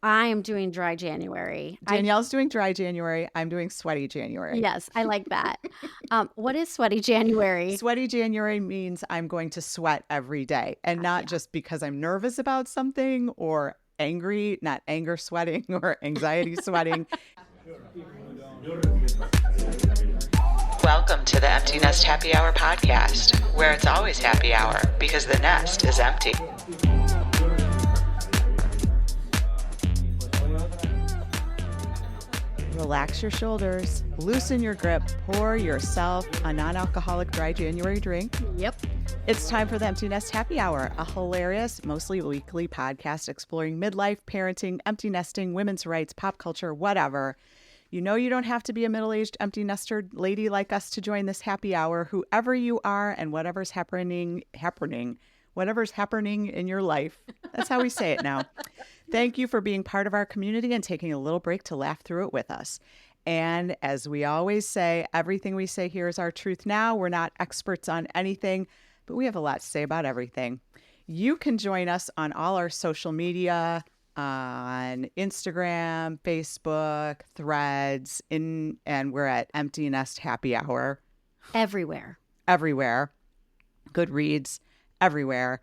I am doing dry January. Danielle's doing dry January. I'm doing sweaty January. Yes, I like that. What is sweaty January? Sweaty January means I'm going to sweat every day, and not just because I'm nervous about something or angry, not anger sweating or anxiety sweating. Welcome to the Empty Nest Happy Hour podcast, where it's always happy hour because the nest is empty. Relax your shoulders, loosen your grip, pour yourself a non-alcoholic dry January drink. Yep. It's time for the Empty Nest Happy Hour, a hilarious, mostly weekly podcast exploring midlife, parenting, empty nesting, women's rights, pop culture, whatever. You know you don't have to be a middle-aged empty nester lady like us to join this happy hour, whoever you are and whatever's happening in your life. That's how we say it now. Thank you for being part of our community and taking a little break to laugh through it with us. And as we always say, everything we say here is our truth now. We're not experts on anything, but we have a lot to say about everything. You can join us on all our social media, on Instagram, Facebook, Threads, and we're at Empty Nest Happy Hour. Everywhere. Goodreads, everywhere.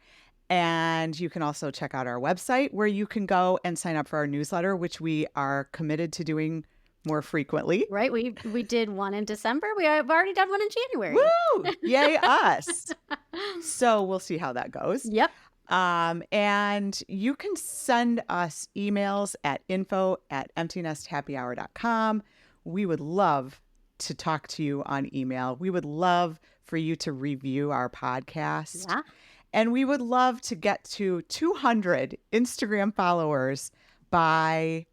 And you can also check out our website where you can go and sign up for our newsletter, which we are committed to doing more frequently. Right. We did one in December. We have already done one in January. Woo! Yay us. So we'll see how that goes. Yep. And you can send us emails at info@emptynesthappyhour.com. We would love to talk to you on email. We would love for you to review our podcast. Yeah. And we would love to get to 200 Instagram followers by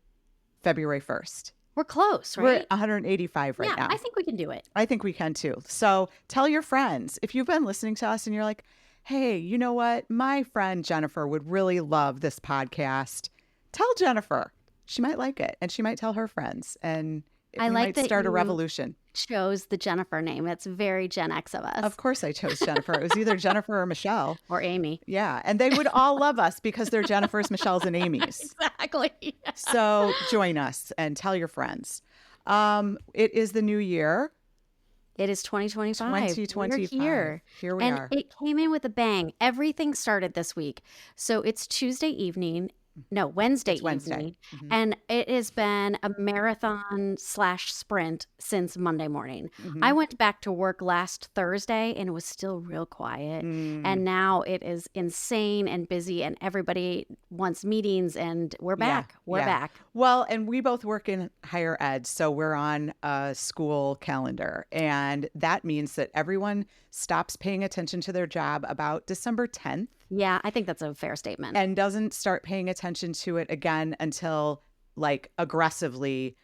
February 1st. We're close, right? We're at 185 right now. I think we can do it. I think we can too. So tell your friends. If you've been listening to us and you're like, hey, you know what? My friend Jennifer would really love this podcast. Tell Jennifer. She might like it and she might tell her friends. And I we like might that start a you revolution. Chose the Jennifer name. That's very Gen X of us. Of course I chose Jennifer. It was either Jennifer or Michelle. Or Amy. Yeah. And they would all love us because they're Jennifers, Michelle's, and Amy's. Exactly. So join us and tell your friends. It is the new year. It is 2025. 2025. We're here. Here we and are. It came in with a bang. Everything started this week. So it's Wednesday evening. Mm-hmm. And it has been a marathon / sprint since Monday morning. Mm-hmm. I went back to work last Thursday and it was still real quiet. And now it is insane and busy and everybody wants meetings and we're back. We're back. Well, and we both work in higher ed, so we're on a school calendar. And that means that everyone stops paying attention to their job about December 10th. Yeah, I think that's a fair statement. And doesn't start paying attention to it again until like aggressively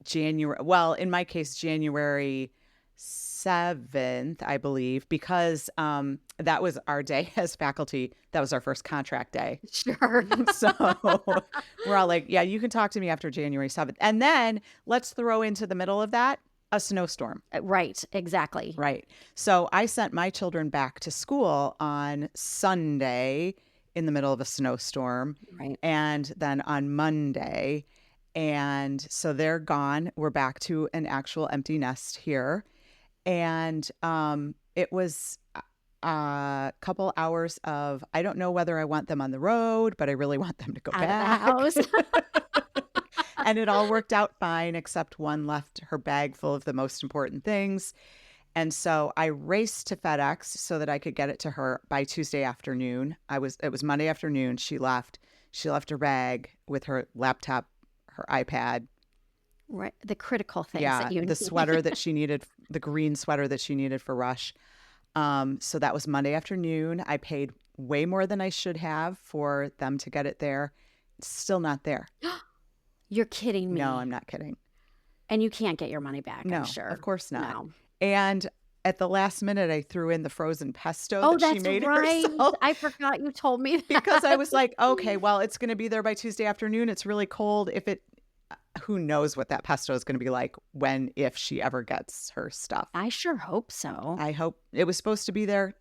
January. Well, in my case, January 7th, I believe, because that was our day as faculty. That was our first contract day. Sure. So we're all like, yeah, you can talk to me after January 7th. And then let's throw into the middle of that a snowstorm. Right, exactly. Right. So I sent my children back to school on Sunday in the middle of a snowstorm. Right. And then on Monday. And so they're gone. We're back to an actual empty nest here. And it was a couple hours of, I don't know whether I want them on the road, but I really want them to go back. Out of the house. And it all worked out fine, except one left her bag full of the most important things. And so I raced to FedEx so that I could get it to her by Tuesday afternoon. It was Monday afternoon. She left her bag with her laptop, her iPad. Right. The critical things that you need. The sweater that she needed, the green sweater that she needed for Rush. So that was Monday afternoon. I paid way more than I should have for them to get it there. It's still not there. You're kidding me. No, I'm not kidding. And you can't get your money back, No, I'm sure. of course not. No. And at the last minute, I threw in the frozen pesto that she made herself. I forgot you told me that. Because I was like, okay, well, it's going to be there by Tuesday afternoon. It's really cold. Who knows what that pesto is going to be like if she ever gets her stuff. I sure hope so. I hope it was supposed to be there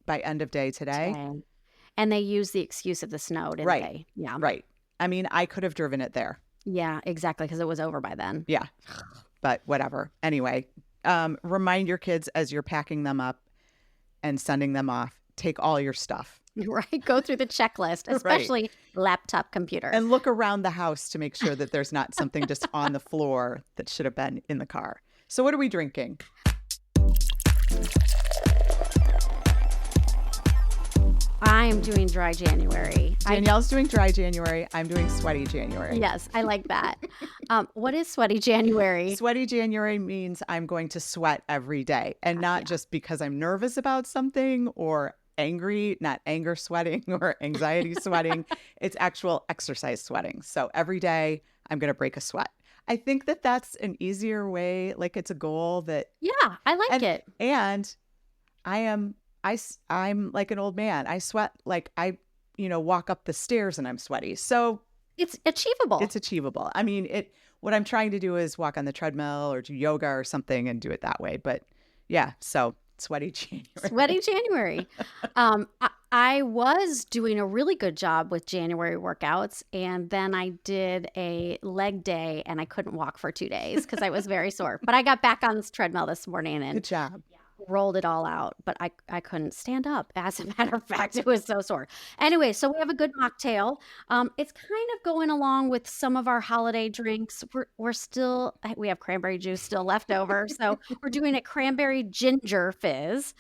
by end of day today. And they used the excuse of the snow, didn't they? Yeah. Right. I mean, I could have driven it there. Yeah, exactly, because it was over by then. Yeah, but whatever. Anyway, remind your kids as you're packing them up and sending them off, take all your stuff. Right? Go through the checklist, especially laptop, computer. And look around the house to make sure that there's not something just on the floor that should have been in the car. So what are we drinking? I'm doing dry January. Danielle's doing dry January. I'm doing sweaty January. Yes, I like that. What is sweaty January? Sweaty January means I'm going to sweat every day, and not just because I'm nervous about something or angry, not anger sweating or anxiety sweating. It's actual exercise sweating. So every day I'm going to break a sweat. I think that that's an easier way. Like, it's a goal that. Yeah, I like it. And I'm like an old man. I sweat like I walk up the stairs and I'm sweaty. So it's achievable. It's achievable. I mean, what I'm trying to do is walk on the treadmill or do yoga or something and do it that way. But yeah, so sweaty January. Sweaty January. I was doing a really good job with January workouts, and then I did a leg day and I couldn't walk for 2 days because I was very sore. But I got back on this treadmill this morning and good job. Rolled it all out, but I couldn't stand up. As a matter of fact, it was so sore. Anyway, so we have a good mocktail. It's kind of going along with some of our holiday drinks. We have cranberry juice still left over, so we're doing a Cranberry Ginger Fizz,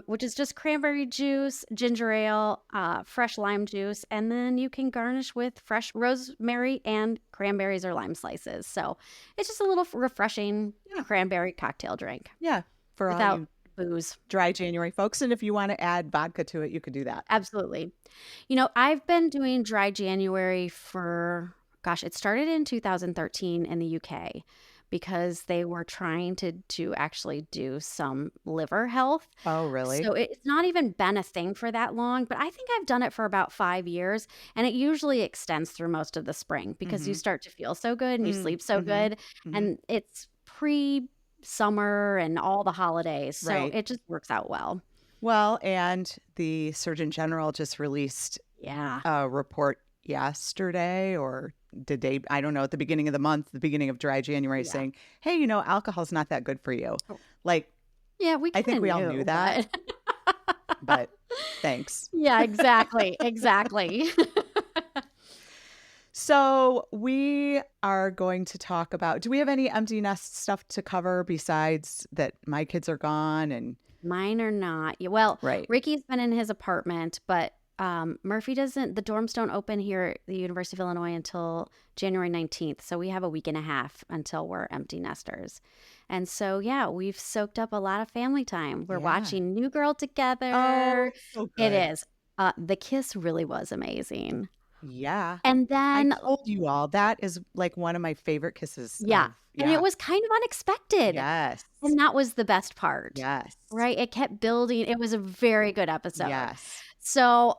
which is just cranberry juice, ginger ale, fresh lime juice, and then you can garnish with fresh rosemary and cranberries or lime slices. So it's just a little refreshing cranberry cocktail drink. Yeah. Without booze. Dry January folks. And if you want to add vodka to it, you could do that. Absolutely. I've been doing dry January it started in 2013 in the UK because they were trying to actually do some liver health. Oh, really? So it's not even been a thing for that long, but I think I've done it for about 5 years, and it usually extends through most of the spring because you start to feel so good and you sleep so good, and it's summer and all the holidays. So it just works out well. Well, and the Surgeon General just released a report yesterday or the day, I don't know, at the beginning of the month, the beginning of dry January saying, hey, alcohol's not that good for you. Like, I think we all knew that, but thanks. Yeah, exactly. Exactly. So we are going to talk about, do we have any empty nest stuff to cover besides that my kids are gone and mine are not? Well, Ricky's been in his apartment, but Murphy doesn't, the dorms don't open here at the University of Illinois until January 19th. So we have a week and a half until we're empty nesters. And so, we've soaked up a lot of family time. We're watching New Girl together. Oh, so good. It is. The kiss really was amazing. Yeah. And then I told you all that is like one of my favorite kisses. And it was kind of unexpected. Yes. And that was the best part. Yes. Right? It kept building. It was a very good episode. Yes. So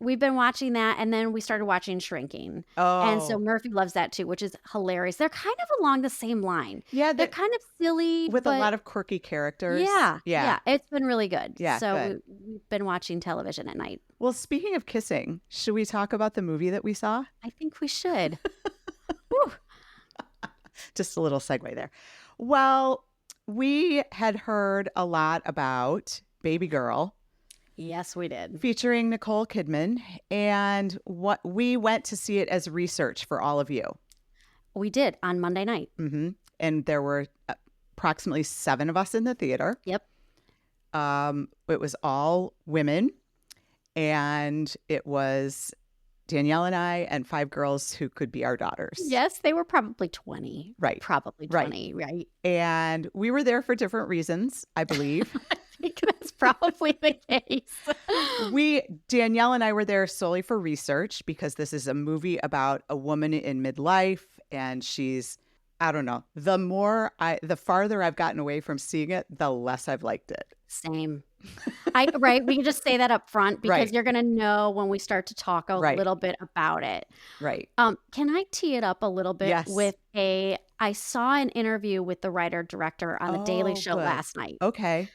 we've been watching that, and then we started watching Shrinking. Oh. And so Murphy loves that too, which is hilarious. They're kind of along the same line. Yeah. They're kind of silly. With a lot of quirky characters. Yeah. It's been really good. Yeah. So we've been watching television at night. Well, speaking of kissing, should we talk about the movie that we saw? I think we should. Just a little segue there. Well, we had heard a lot about Babygirl. Yes, we did. Featuring Nicole Kidman. And we went to see it as research for all of you. We did on Monday night. Mm-hmm. And there were approximately 7 of us in the theater. Yep. It was all women. And it was Danielle and I and 5 girls who could be our daughters. Yes, they were probably 20. Right. Probably 20, right? And we were there for different reasons, I believe. I think that's probably the case. Danielle and I were there solely for research because this is a movie about a woman in midlife, and she's, I don't know, the farther I've gotten away from seeing it, the less I've liked it. Same. We can just say that up front because you're going to know when we start to talk a little bit about it. Right. Can I tee it up a little bit with I saw an interview with the writer-director on The Daily Show last night. Okay.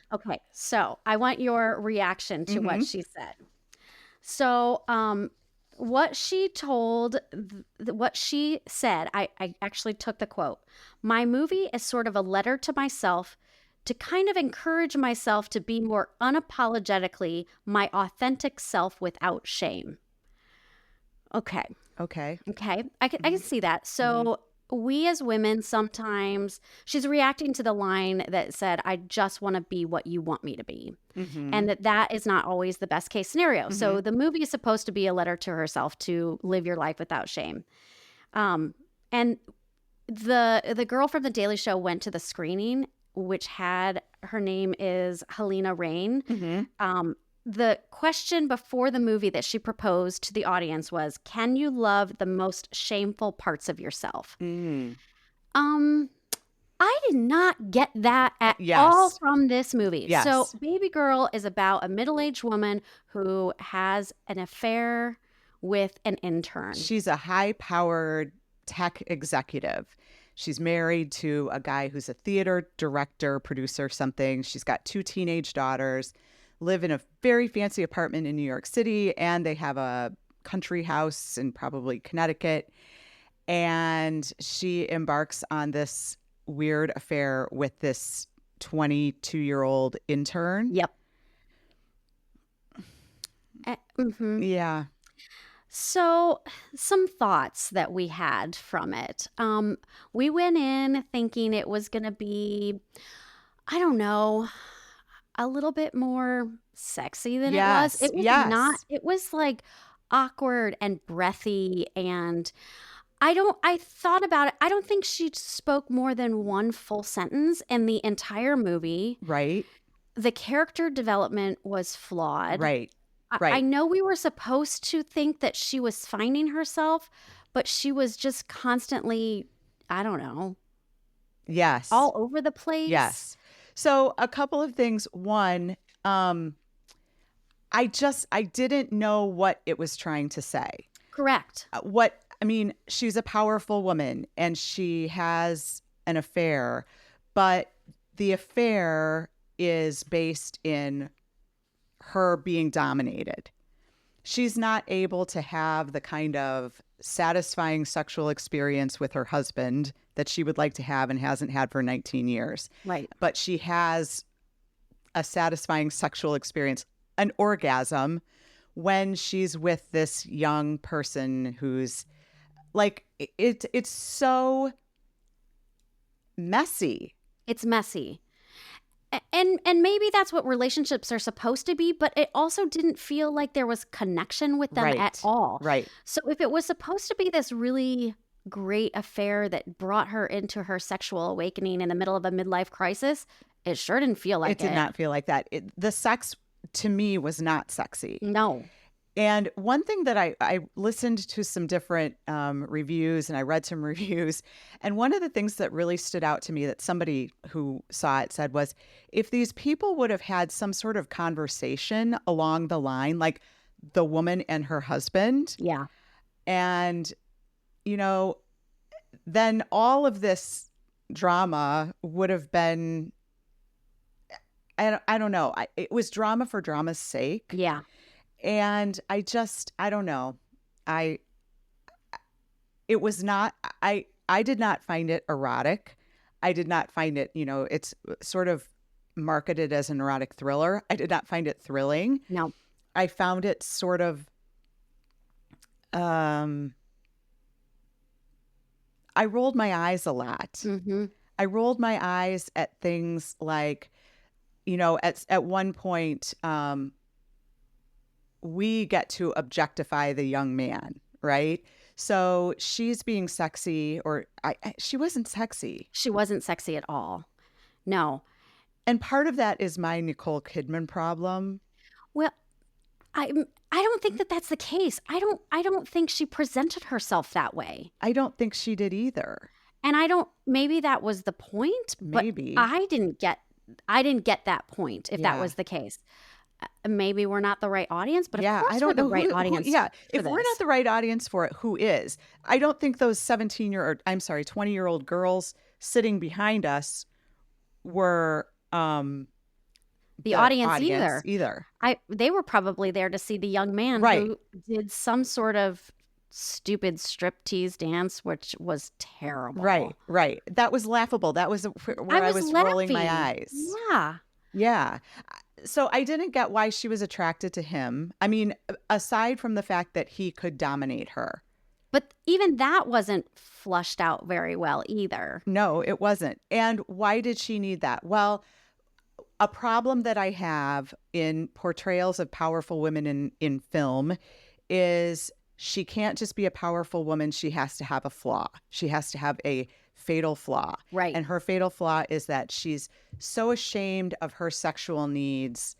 So I want your reaction to what she said. So What she told, what she said, I actually took the quote. My movie is sort of a letter to myself to kind of encourage myself to be more unapologetically my authentic self without shame. Okay. Okay. Okay. I can see that. Mhm. So we as women sometimes, she's reacting to the line that said, I just want to be what you want me to be. And Mhm. that is not always the best case scenario. So Mhm. the movie is supposed to be a letter to herself to live your life without shame. Um, and the girl from the Daily Show went to the screening, which had, her name is Helena Rain. Mhm. The question before the movie that she proposed to the audience was, can you love the most shameful parts of yourself? Mm. Um, I did not get that at all Yes. from this movie. So, Yes. Babygirl is about a middle-aged woman who has an affair with an intern. She's a high-powered tech executive. She's married to a guy who's a theater director, producer, something. She's got 2 teenage daughters, live in a very fancy apartment in New York City, and they have a country house in probably Connecticut. And she embarks on this weird affair with this 22-year-old intern. Yep. Mhm. Yeah. So, some thoughts that we had from it. We went in thinking it was going to be, I don't know, a little bit more sexy than it was. Yes. It was not. Yes. It was like awkward and breathy, and I thought about it. I don't think she spoke more than one full sentence in the entire movie. Right. The character development was flawed. Right. I Right. know we were supposed to think that she was finding herself, but she was just constantly, I don't know, Yes. all over the place. Yes. So a couple of things. One, I didn't know what it was trying to say. Correct. She's a powerful woman and she has an affair, but the affair is based in her being dominated. She's not able to have the kind of satisfying sexual experience with her husband that she would like to have and hasn't had for 19 years. Right. But she has a satisfying sexual experience, an orgasm, when she's with this young person who's like, it's so messy. It's messy. And maybe that's what relationships are supposed to be, but it also didn't feel like there was connection with them at all. Right. So if it was supposed to be this really great affair that brought her into her sexual awakening in the middle of a midlife crisis, it sure didn't feel like It did not feel like that. The sex to me was not sexy. No. And one thing that I listened to some different reviews and I read some reviews. And one of the things that really stood out to me that somebody who saw it said was, if these people would have had some sort of conversation along the line, like the woman and her husband, Yeah. and, then all of this drama would have been, I don't know. It was drama for drama's sake. Yeah. And I don't know. It was not, I did not find it erotic. I did not find it, it's sort of marketed as an erotic thriller. I did not find it thrilling. No. I found it sort of, I rolled my eyes a lot. Mm-hmm. I rolled my eyes at things like, at one point, we get to objectify the young man, right? So she's being sexy, or she wasn't sexy. She wasn't sexy at all. No. And part of that is my Nicole Kidman problem. Well, I don't think that that's the case. I don't think she presented herself that way. I don't think she did either. And maybe that was the point, but Maybe. I didn't get that point if that Yeah. was the case. Maybe we're not the right audience, but of Yeah, course I don't we're the know right who, audience. yeah, for if we're this. not the right audience for it, who is? I don't think those 20-year-old girls sitting behind us were the audience either. either. They were probably there to see the young man Right. who did some sort of stupid striptease dance, which was terrible. Right. That was laughable. That was where I was rolling my eyes. Yeah. Yeah. So I didn't get why she was attracted to him. I mean, aside from the fact that he could dominate her. But even that wasn't flushed out very well either. No, it wasn't. And why did she need that? Well, a problem that I have in portrayals of powerful women in film is she can't just be a powerful woman. She has to have a flaw. She has to have a fatal flaw. Right. And her fatal flaw is that she's so ashamed of her sexual needs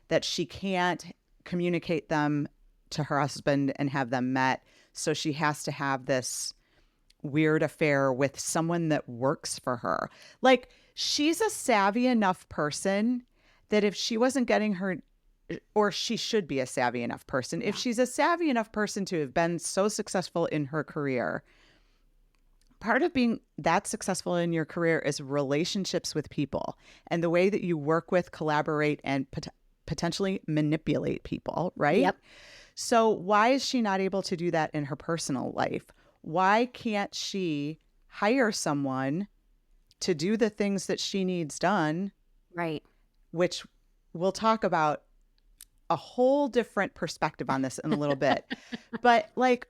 that she can't communicate them to her husband and have them met. So she has to have this weird affair with someone that works for her. Like, she's a savvy enough person that if she wasn't getting her, or she should be a savvy enough person, if she's a savvy enough person to have been so successful in her career, part of being that successful in your career is relationships with people and the way that you work with, collaborate, and potentially manipulate people, right? Yep. So why is she not able to do that in her personal life? Why can't she hire someone to do the things that she needs done? Right. Which we'll talk about a whole different perspective on this in a little bit. But like,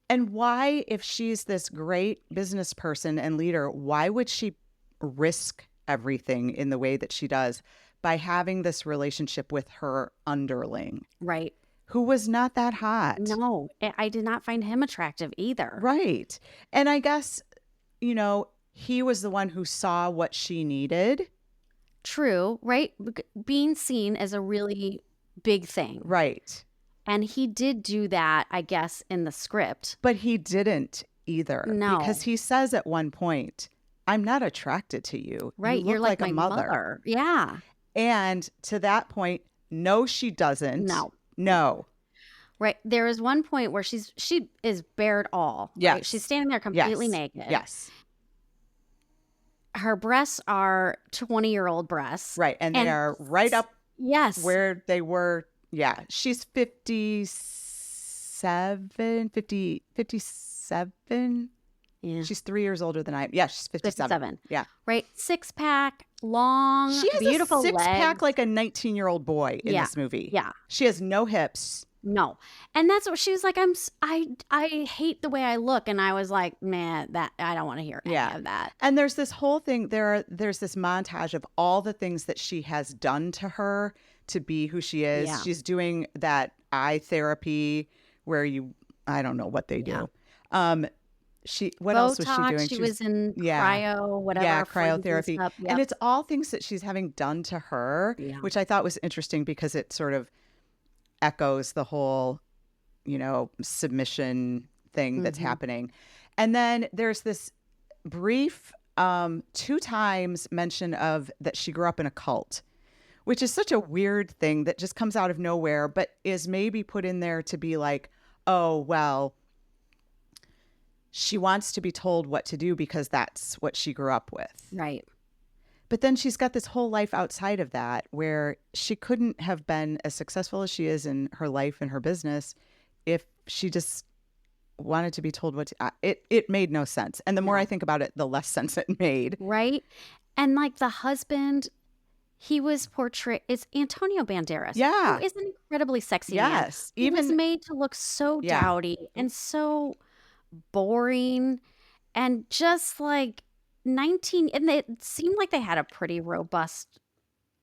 and why, if she's this great business person and leader, why would she risk everything in the way that she does by having this relationship with her underling? Right. Who was not that hot. No, I did not find him attractive either. Right. And I guess, you know, he was the one who saw what she needed. True, right? Being seen as a really big thing. Right. And he did do that, I guess, in the script. But he didn't either. No. Because he says at one point, I'm not attracted to you. Right. You look You're like a my mother. mother. Yeah. And to that point, no, she doesn't. No. Right. There is one point where she is bared all. Yes. Right? She's standing there completely naked. Yes. Her breasts are 20-year-old breasts. Right. And they are right up where they were. Yeah. She's 57. Yeah. She's 3 years older than I am. Yeah, she's 57. Yeah. Right. 6-pack, long, she has beautiful a six-pack legs. like a 19-year-old boy in this movie. Yeah. She has no hips. No. And that's what she was like, I hate the way I look. And I was like, man, that I don't want to hear any of that. And there's this whole thing, there's this montage of all the things that she has done to her to be who she is. Yeah. She's doing that eye therapy where I don't know what they do. What else was she doing? She was in cryo, whatever. Yeah, cryotherapy. Yep. And it's all things that she's having done to her, which I thought was interesting because it sort of echoes the whole, submission thing that's happening. And then there's this brief 2 times mention of that she grew up in a cult, which is such a weird thing that just comes out of nowhere, but is maybe put in there to be like, oh, well, she wants to be told what to do because that's what she grew up with. Right. But then she's got this whole life outside of that where she couldn't have been as successful as she is in her life and her business if she just wanted to be told what to, it made no sense. And the more I think about it, the less sense it made. Right. And like the husband, he was portrayed, it's Antonio Banderas. Yeah. Who is an incredibly sexy man. Yes. He was made to look so dowdy and so boring and just like 19, and it seemed like they had a pretty robust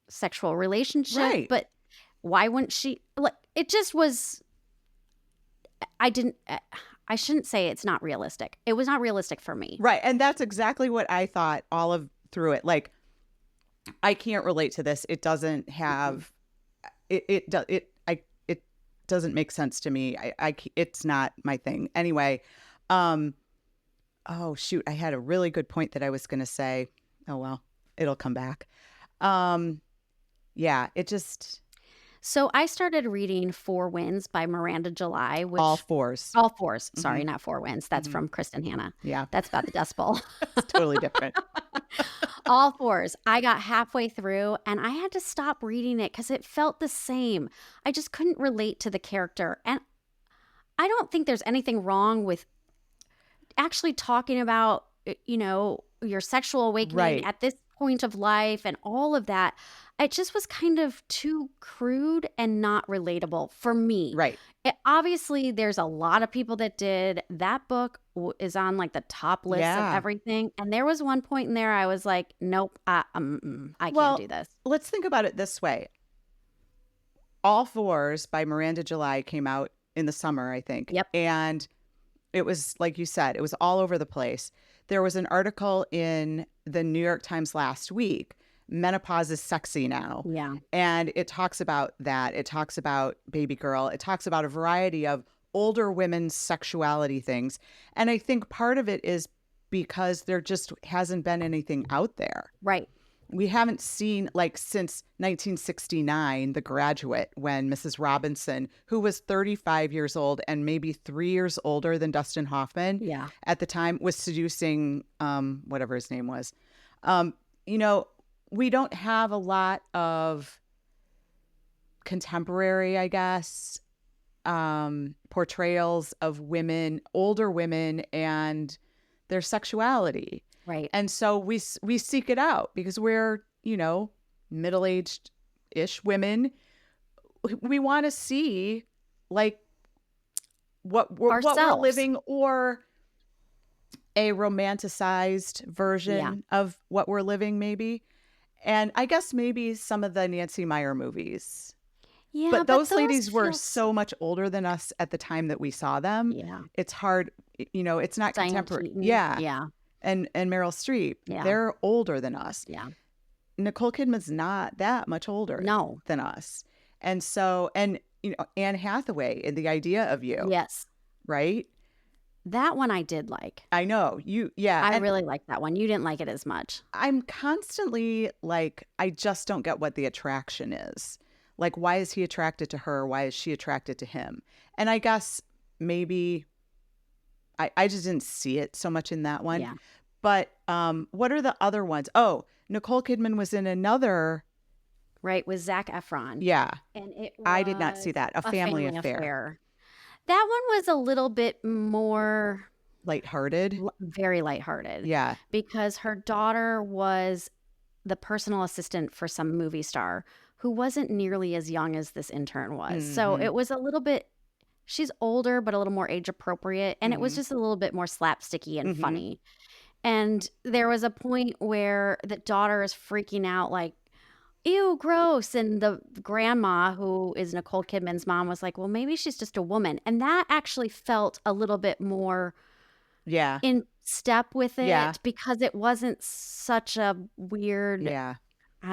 sexual relationship, right. But why wouldn't she, like, it just was, I shouldn't say it's not realistic. It was not realistic for me. Right. And that's exactly what I thought all of through it. Like, I can't relate to this. It doesn't have, it doesn't make sense to me. It's not my thing. Anyway, oh, shoot. I had a really good point that I was going to say. Oh, well, it'll come back. Yeah, it just. So I started reading Four Winds by Miranda July. Which, All Fours. All Fours. Sorry, not Four Winds. That's from Kristen Hanna. Yeah. That's about the Dust Bowl. It's totally different. All fours. I got halfway through and I had to stop reading it because it felt the same. I just couldn't relate to the character. And I don't think there's anything wrong with actually talking about, your sexual awakening Right. at this point of life and all of that. It just was kind of too crude and not relatable for me. Right. Obviously, there's a lot of people that did. That book is on like the top list of Yeah. everything. And there was one point in there I was like, nope, I can't Well, do this. let's think about it this way. All Fours by Miranda July came out in the summer, I think. Yep. And it was, like you said, it was all over the place. There was an article in the New York Times last week, Menopause is Sexy Now. Yeah. And it talks about that. It talks about Babygirl. It talks about a variety of older women's sexuality things. And I think part of it is because there just hasn't been anything out there. Right. We haven't seen, like, since 1969, The Graduate, when Mrs. Robinson, who was 35 years old and maybe 3 years older than Dustin Hoffman Yeah. at the time, was seducing whatever his name was. We don't have a lot of contemporary, I guess, portrayals of women, older women, and their sexuality. Right. And so we seek it out because we're, middle-aged-ish women. We want to see, like, what we're Ourselves. living, or a romanticized version of what we're living, maybe. And I guess maybe some of the Nancy Meyer movies. Yeah. But those ladies were feel so much older than us at the time that we saw them. Yeah. It's hard, it's not Diane contemporary. Keaton. Yeah. Yeah. And Meryl Streep, Yeah. they're older than us. Yeah. Nicole Kidman's not that much older No. than us. And so, Anne Hathaway in The Idea of You, Yes. right? That one I did like. I know. I and really liked that one. You didn't like it as much. I'm constantly like, I just don't get what the attraction is. Like, why is he attracted to her? Why is she attracted to him? And I guess maybe I just didn't see it so much in that one. Yeah. But what are the other ones? Oh, Nicole Kidman was in another. Right, with Zac Efron. Yeah. And it I did not was see that. A Family Affair. That one was a little bit more Lighthearted. very lighthearted. Yeah. Because her daughter was the personal assistant for some movie star who wasn't nearly as young as this intern was. So it was a little bit, she's older, but a little more age appropriate. And it was just a little bit more slapsticky and funny. And there was a point where the daughter is freaking out like, ew, gross. And the grandma, who is Nicole Kidman's mom, was like, well, maybe she's just a woman. And that actually felt a little bit more in step with it because it wasn't such a weird, I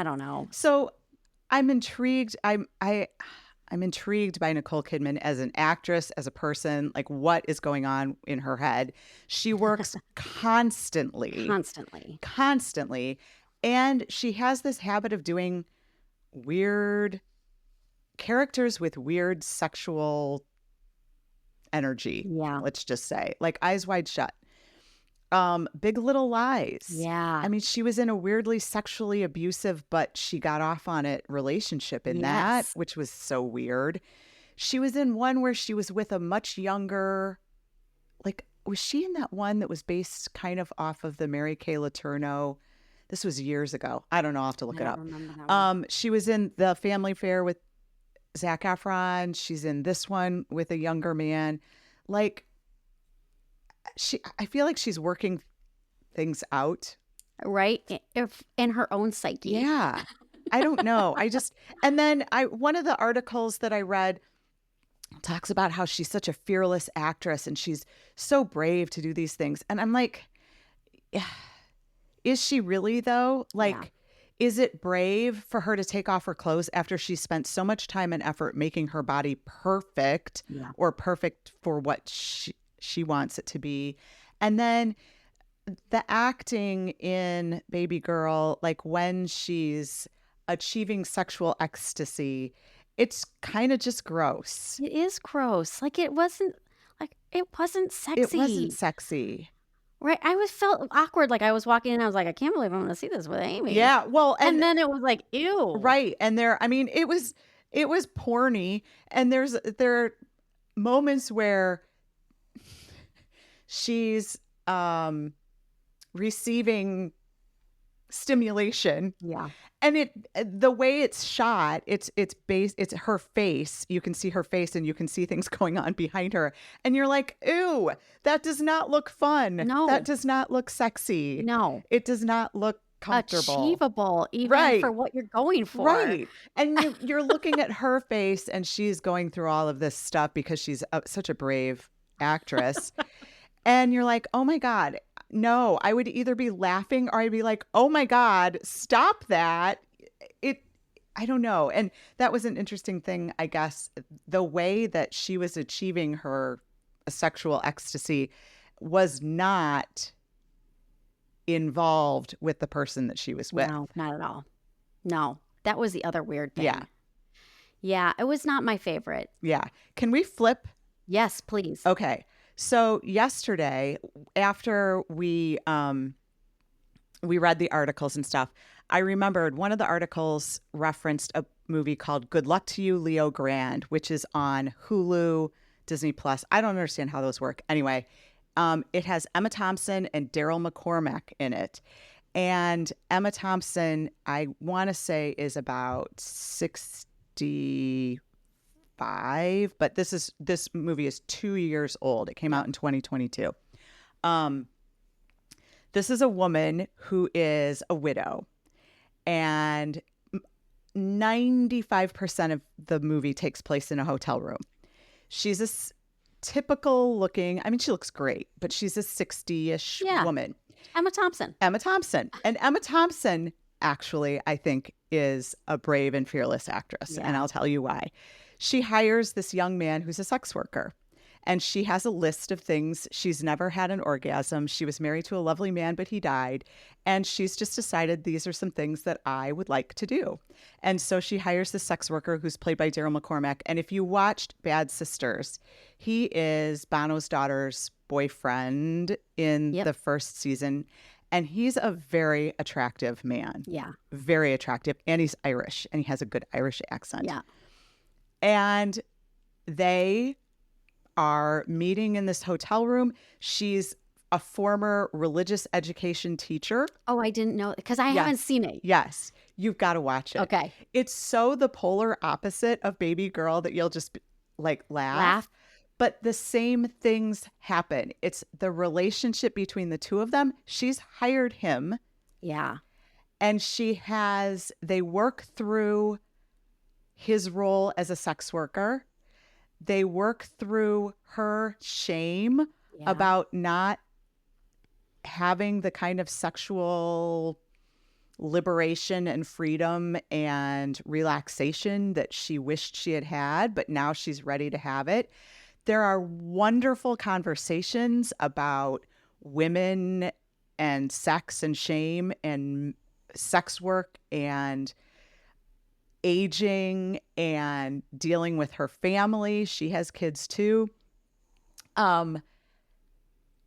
don't know. So I'm intrigued. I'm intrigued by Nicole Kidman as an actress, as a person. Like, what is going on in her head? She works constantly. And she has this habit of doing weird characters with weird sexual energy. Yeah. Let's just say, like Eyes Wide Shut. Big Little Lies. Yeah. I mean, she was in a weirdly sexually abusive, but she got off on it relationship in that, which was so weird. She was in one where she was with a much younger, like, was she in that one that was based kind of off of the Mary Kay Letourneau? This was years ago. I don't know. I'll have to look it up. Remember that one. She was in The Family Affair with Zac Efron. She's in this one with a younger man. Like, I feel like she's working things out. Right? In her own psyche. Yeah. I don't know. And then one of the articles that I read talks about how she's such a fearless actress and she's so brave to do these things. And I'm like, is she really though? Like, is it brave for her to take off her clothes after she spent so much time and effort making her body perfect or perfect for what she wants it to be? And then the acting in Babygirl, like when she's achieving sexual ecstasy, it's kind of just gross. It is gross. It wasn't sexy. It wasn't sexy. Right. I was felt awkward. Like I was walking in, I was like, I can't believe I'm going to see this with Amy. Yeah, well, And and then it was like, ew. right, and I mean, it was porny, and there are moments where she's receiving stimulation. Yeah. And the way it's shot, it's her face. You can see her face and you can see things going on behind her. And you're like, "Ew, that does not look fun. No. That does not look sexy. No. It does not look comfortable." Achievable, even Right. for what you're going for. Right. And you're looking at her face and she's going through all of this stuff because she's such a brave actress. And you're like, "Oh my God, no." I would either be laughing or I'd be like, "Oh my God, stop that." I don't know. And that was an interesting thing, I guess. The way that she was achieving her sexual ecstasy was not involved with the person that she was with. No, not at all. No, that was the other weird thing. Yeah. Yeah, it was not my favorite. Yeah. Can we flip? Yes, please. Okay. So yesterday, after we read the articles and stuff, I remembered one of the articles referenced a movie called Good Luck to You, Leo Grand, which is on Hulu, Disney Plus. I don't understand how those work. Anyway, it has Emma Thompson and Daryl McCormack in it. And Emma Thompson, I want to say, is about 65, but this movie is 2 years old. It came out in 2022. This is a woman who is a widow, and 95% of the movie takes place in a hotel room. She's a typical looking, I mean, she looks great, but she's a 60-ish woman. Emma Thompson. And Emma Thompson, actually, I think, is a brave and fearless actress. Yeah. And I'll tell you why. She hires this young man who's a sex worker. And she has a list of things. She's never had an orgasm. She was married to a lovely man, but he died. And she's just decided these are some things that I would like to do. And so she hires the sex worker who's played by Daryl McCormack. And if you watched Bad Sisters, he is Bono's daughter's boyfriend in the first season. And he's a very attractive man. Yeah. Very attractive. And he's Irish. And he has a good Irish accent. Yeah. And they are meeting in this hotel room. She's a former religious education teacher. Oh, I didn't know, because I haven't seen it. Yes. You've got to watch it. Okay. It's so the polar opposite of Babygirl that you'll just like laugh. But the same things happen. It's the relationship between the two of them. She's hired him. Yeah. And they work through his role as a sex worker. They work through her shame about not having the kind of sexual liberation and freedom and relaxation that she wished she had had, but now she's ready to have it. There are wonderful conversations about women and sex and shame and sex work and aging and dealing with her family. She has kids too.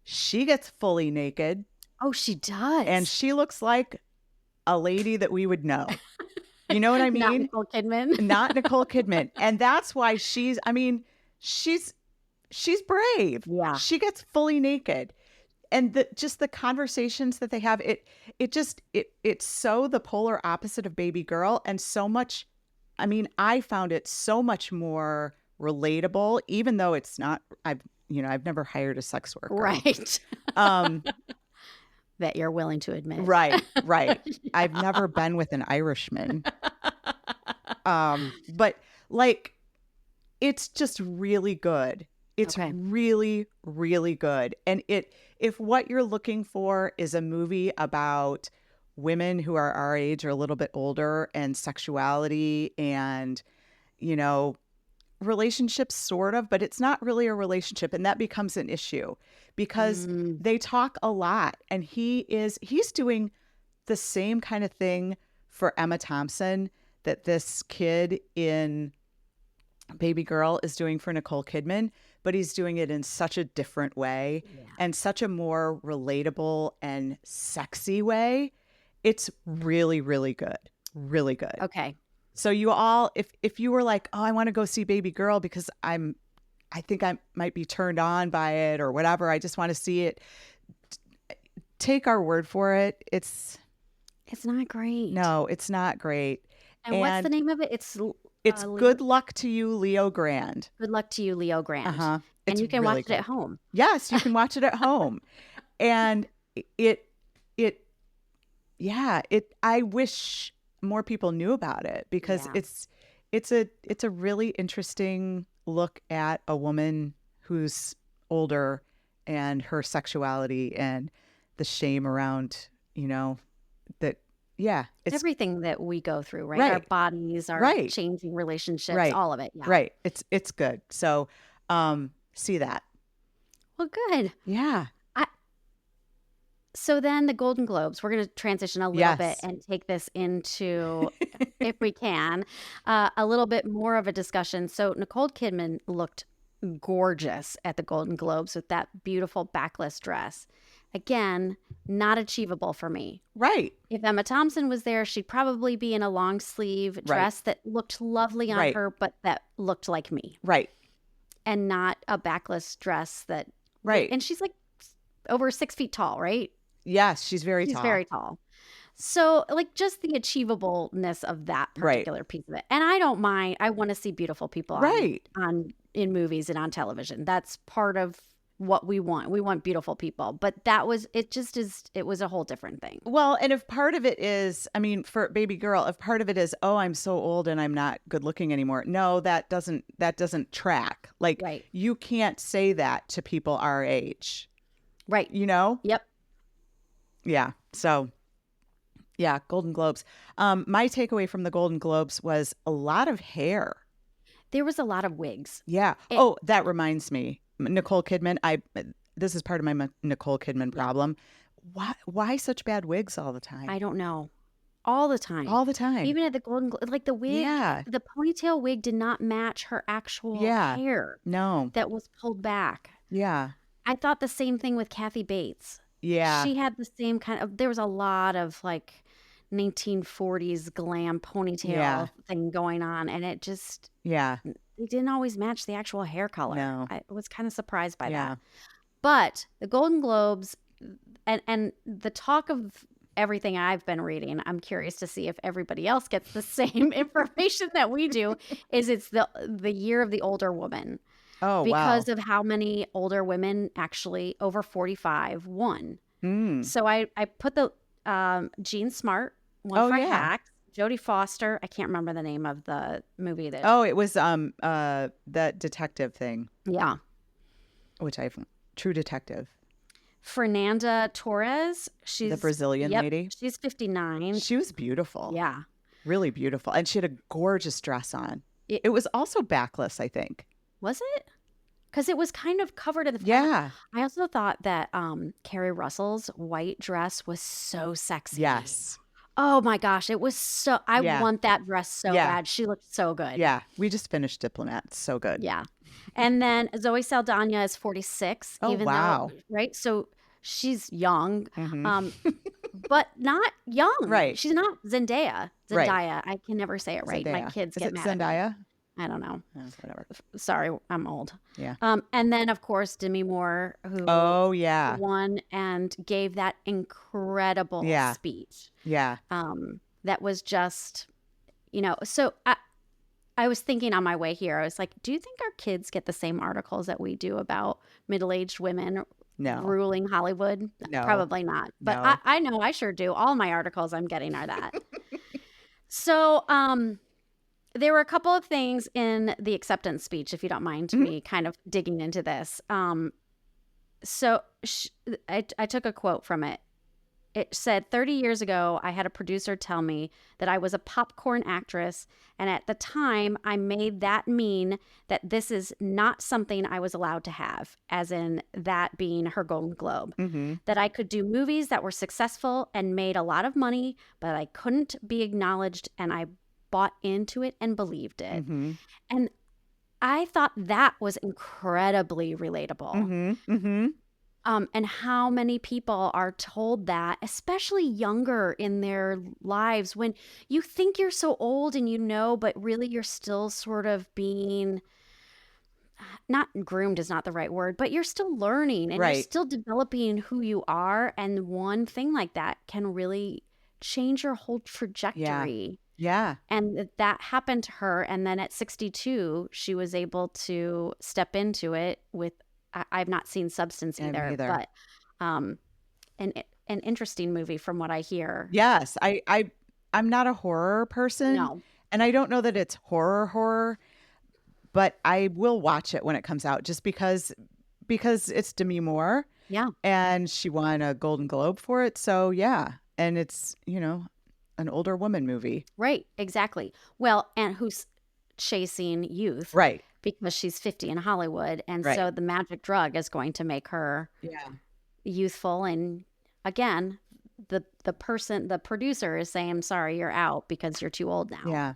She gets fully naked. Oh, she does. And she looks like a lady that we would know. You know what I mean? Not Nicole Kidman. Not Nicole Kidman. And that's why she's brave. Yeah. She gets fully naked. And just the conversations that they have, it's so the polar opposite of Babygirl, and so much. I mean, I found it so much more relatable, even though it's not. I've never hired a sex worker, Right. That you're willing to admit. Right. I've never been with an Irishman, but like, it's just really good. It's really, really good. And if what you're looking for is a movie about women who are our age or a little bit older and sexuality and, relationships sort of, but it's not really a relationship. And that becomes an issue because they talk a lot, and he's doing the same kind of thing for Emma Thompson that this kid in Babygirl is doing for Nicole Kidman. but he's doing it in such a different way and such a more relatable and sexy way. It's really, really good. Really good. Okay. So you all, if you were like, oh, I want to go see Babygirl because I think I might be turned on by it or whatever. I just want to see it. Take our word for it. It's not great. No, it's not great. And what's the name of it? It's Good Luck to You, Leo Grand. Good Luck to You, Leo Grand. Uh-huh. And you can really watch it at home. Yes, you can watch it at home. And I wish more people knew about it because it's a really interesting look at a woman who's older and her sexuality and the shame around, that. Yeah. It's everything that we go through, right? Our bodies, our changing relationships, all of it. Yeah. Right. It's good. So see that. Well, good. Yeah. So then the Golden Globes, we're going to transition a little bit and take this into, if we can, a little bit more of a discussion. So Nicole Kidman looked gorgeous at the Golden Globes with that beautiful backless dress. Again, not achievable for me. Right. If Emma Thompson was there, she'd probably be in a long sleeve dress that looked lovely on her, but that looked like me. Right. And not a backless dress that. Right. And she's like over 6 feet tall, right? Yes, she's very tall. She's very tall. So like just the achievableness of that particular piece of it. And I don't mind. I want to see beautiful people in movies and on television. That's part of what we want. We want beautiful people. But it was a whole different thing. Well, and if part of it is, I mean, for Babygirl, if part of it is, oh, I'm so old and I'm not good looking anymore. No, that doesn't track. Like you can't say that to people our age. Right. Yep. Yeah. So yeah, Golden Globes. My takeaway from the Golden Globes was a lot of hair. There was a lot of wigs. Yeah. That reminds me. Nicole Kidman, this is part of my Nicole Kidman problem. Why such bad wigs all the time? I don't know. All the time. All the time. Even at the Golden like the wig, the ponytail wig did not match her actual hair. No. That was pulled back. Yeah. I thought the same thing with Kathy Bates. Yeah. She had the same kind of, there was a lot of like 1940s glam ponytail thing going on. And it just, it didn't always match the actual hair color. No. I was kind of surprised by that. But the Golden Globes and the talk of everything I've been reading, I'm curious to see if everybody else gets the same information that we do, is it's the year of the older woman. Oh, because of how many older women actually over 45 won. So I put the Jean Smart, one for Hacks, Jodie Foster. I can't remember the name of the movie that. Oh, it was that detective thing. Yeah. Which True Detective. Fernanda Torres. She's the Brazilian lady. She's 59. She was beautiful. Yeah. Really beautiful. And she had a gorgeous dress on. It was also backless, I think. Was it? Because it was kind of covered in the front. Yeah. I also thought that Carrie Russell's white dress was so sexy. Yes. Oh my gosh, it was so. I want that dress so bad. She looked so good. Yeah, we just finished Diplomat. So good. Yeah, and then Zoe Saldana is 46. Oh, wow. Right, so she's young, but not young. Right. She's not Zendaya. Right. I can never say it right. Zendaya. My kids get mad. Zendaya? I don't know. Whatever. Sorry, I'm old. Yeah. And then of course Demi Moore, who won and gave that incredible speech. Yeah. That was just, so I was thinking on my way here, I was like, do you think our kids get the same articles that we do about middle-aged women ruling Hollywood? No. Probably not. But I know I sure do. All my articles I'm getting are that. So, there were a couple of things in the acceptance speech, if you don't mind me kind of digging into this. So I took a quote from it. It said, 30 years ago, I had a producer tell me that I was a popcorn actress. And at the time, I made that mean that this is not something I was allowed to have, as in that being her Golden Globe. That I could do movies that were successful and made a lot of money, but I couldn't be acknowledged, and I bought into it and believed it. And I thought that was incredibly relatable. And how many people are told that, especially younger in their lives, when you think you're so old and but really you're still sort of being, not groomed is not the right word, but you're still learning and you're Right. still developing who you are. And one thing like that can really change your whole Yeah. trajectory. Yeah. And that happened to her. And then at 62, she was able to step into it with, I've not seen Substance Yeah, me either, either. but an interesting movie from what I hear. Yes. I'm not a horror person, No. and I don't know that it's horror, but I will watch it when it comes out just because it's Demi Moore Yeah. and she won a Golden Globe for it. So yeah. And it's, an older woman movie. Right. Exactly. Well, and who's chasing youth Right. because she's 50 in Hollywood. And Right. so the magic drug is going to make her Yeah. youthful. And again, the producer is saying, sorry, you're out because you're too old now. Yeah.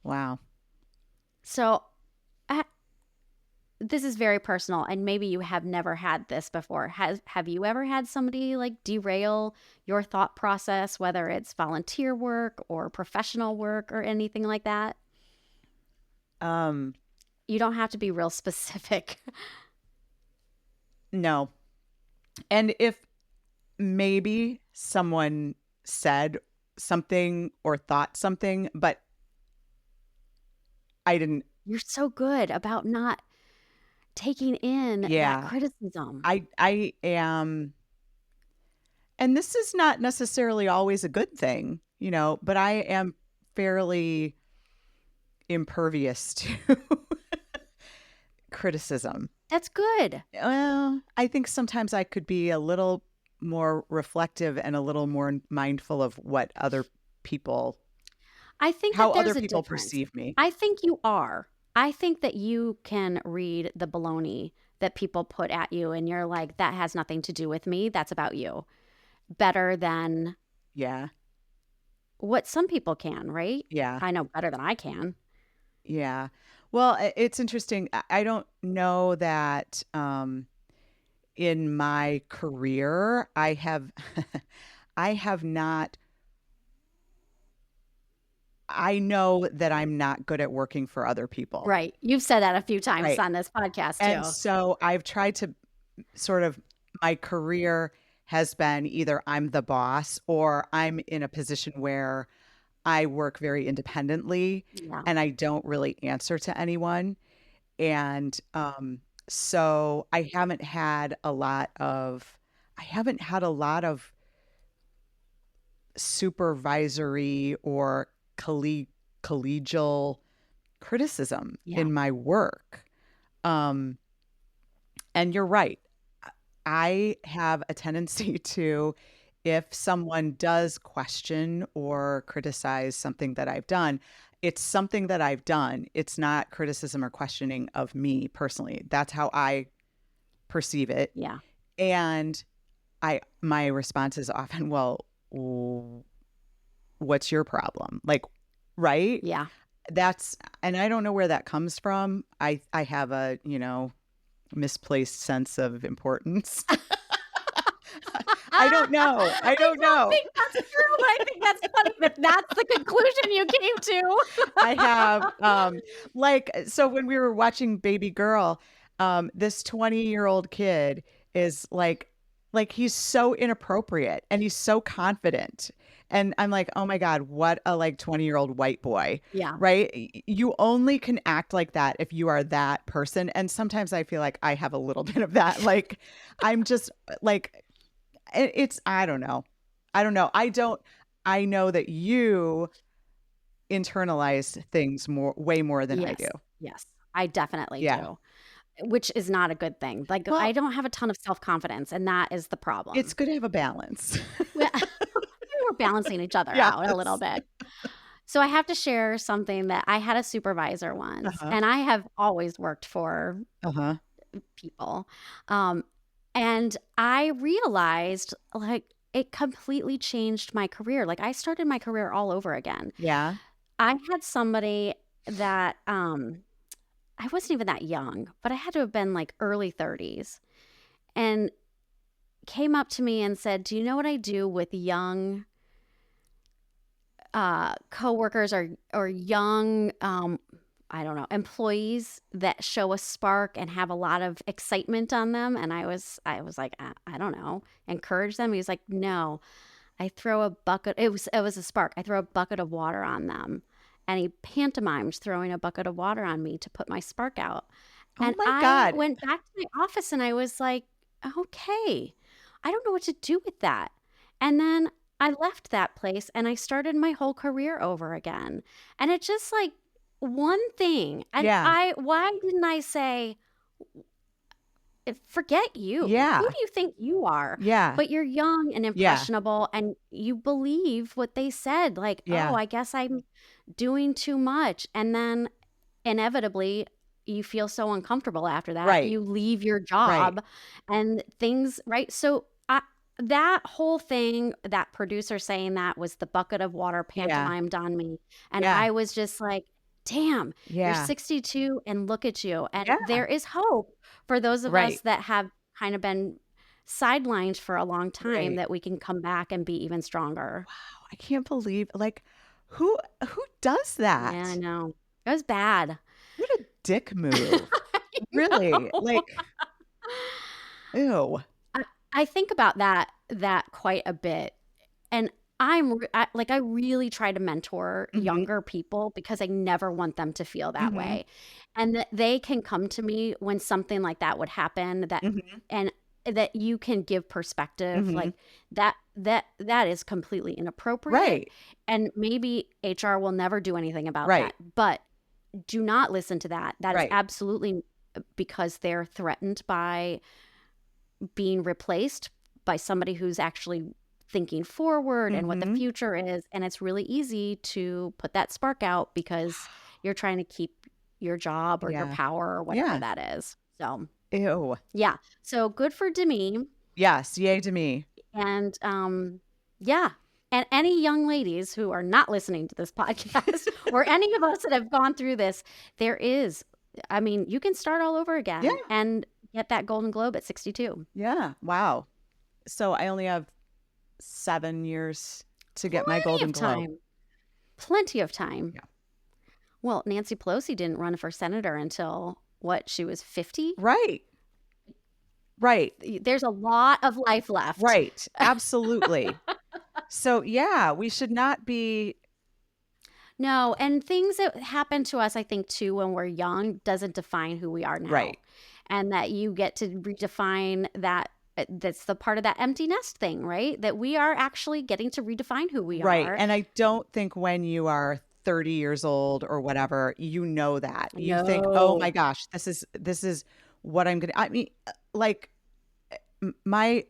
Wow. So this is very personal, and maybe you have never had this before. Have you ever had somebody like derail your thought process, whether it's volunteer work or professional work or anything like that? You don't have to be real specific. No. And if maybe someone said something or thought something, but I didn't. You're so good about not taking in Yeah. that criticism. I am, and this is not necessarily always a good thing, but I am fairly impervious to criticism. That's good. Well, I think sometimes I could be a little more reflective and a little more mindful of what other people, I think how that there's other a people difference. perceive me. I think you are. I think that you can read the baloney that people put at you and you're like, that has nothing to do with me. That's about you. Better than Yeah. what some people can, right? Yeah. I know better than I can. Yeah. Well, it's interesting. I don't know that in my career I have I have not. I know that I'm not good at working for other people. Right. You've said that a few times Right. on this podcast And too. so I've tried to sort of, my career has been either I'm the boss or I'm in a position where I work very independently Yeah. and I don't really answer to anyone. And so I haven't had a lot of supervisory or collegial criticism Yeah. in my work. And you're right. I have a tendency to, if someone does question or criticize something that I've done, it's something that I've done. It's not criticism or questioning of me personally. That's how I perceive it. Yeah. And my response is often, well, what's your problem? Like, right? Yeah. And I don't know where that comes from. I have a, misplaced sense of importance. I don't know. I don't know. think that's true. I think that's funny that that's the conclusion you came to. I have, so when we were watching Babygirl, this 20-year-old kid is like he's so inappropriate and he's so confident. And I'm like, oh my God, what a 20-year-old white boy. Yeah. Right? You only can act like that if you are that person. And sometimes I feel like I have a little bit of that. I'm just I don't know. I know that you internalize things way more than I do. Yes. I definitely Yeah. do. Which is not a good thing. Well, I don't have a ton of self-confidence, and that is the problem. It's good to have a balance. We're balancing each other out a little bit. So I have to share something that I had a supervisor once, and I have always worked for people. And I realized it completely changed my career. I started my career all over again. Yeah. I had somebody that I wasn't even that young, but I had to have been like early 30s, and came up to me and said, "Do you know what I do with young coworkers or young I don't know, employees that show a spark and have a lot of excitement on them?" And I was like, I don't know, encourage them. He was like, "No, I throw a bucket." It was a spark. I throw a bucket of water on them, and he pantomimed throwing a bucket of water on me to put my spark out. Oh And my I God. went back to my office and I was like, "Okay, I don't know what to do with that." And then I left that place and I started my whole career over again. And it's just like one thing. And Yeah. why didn't I say, forget you? Who Yeah. do you think you are? Yeah. But you're young and Yeah. impressionable and you believe what they said. Like, oh, Yeah. I guess I'm doing too much. And then inevitably, you feel so uncomfortable after that. Right. You leave your Right. job and things, right? So that whole thing, that producer saying that was the bucket of water Yeah. pantomimed on me. And Yeah. I was just like, damn, you're Yeah. 62 and look at you. And Yeah. there is hope for those of us Right. that have kind of been sidelined for a long time, Right. that we can come back and be even stronger. Wow, I can't believe, like, who does Yeah, I that? know. It was bad. What a dick move. I Really? know. Like, ew. I, I think about that quite a bit, and I really try to mentor Mhm. younger people because I never want them to feel that Mhm. way, and that they can come to me when something like that would happen, Mhm. and that you can give perspective, Mhm. like that is completely inappropriate, Right. and maybe HR will never do anything about Right. that, but do not listen to that. That is Right. absolutely because they're threatened by being replaced by somebody who's actually thinking forward and what the Mhm. future is. And it's really easy to put that spark out because you're trying to keep your job or your Yeah. power or whatever Yeah. that is. So, Ew. yeah. So good for Demi. Yes. Yay to me. And yeah. And any young ladies who are not listening to this podcast or any of us that have gone through this, I mean, you can start all over Yeah. again and get that Golden Globe at 62. Yeah. Wow. So I only have 7 years to get my Plenty Golden of Globe. time. Plenty of time. Yeah. Well, Nancy Pelosi didn't run for senator until what? She was 50? Right. Right. There's a lot of life left. Right. Absolutely. So yeah, we should not be. No, and things that happen to us, I think, too, when we're young doesn't define who we are now. Right. And that you get to redefine that. That's the part of that empty nest thing, right? That we are actually getting to redefine who we Right. are. And I don't think when you are 30 years old or whatever, you know that. You think, oh my No. gosh, this is what I'm gonna. I mean, like my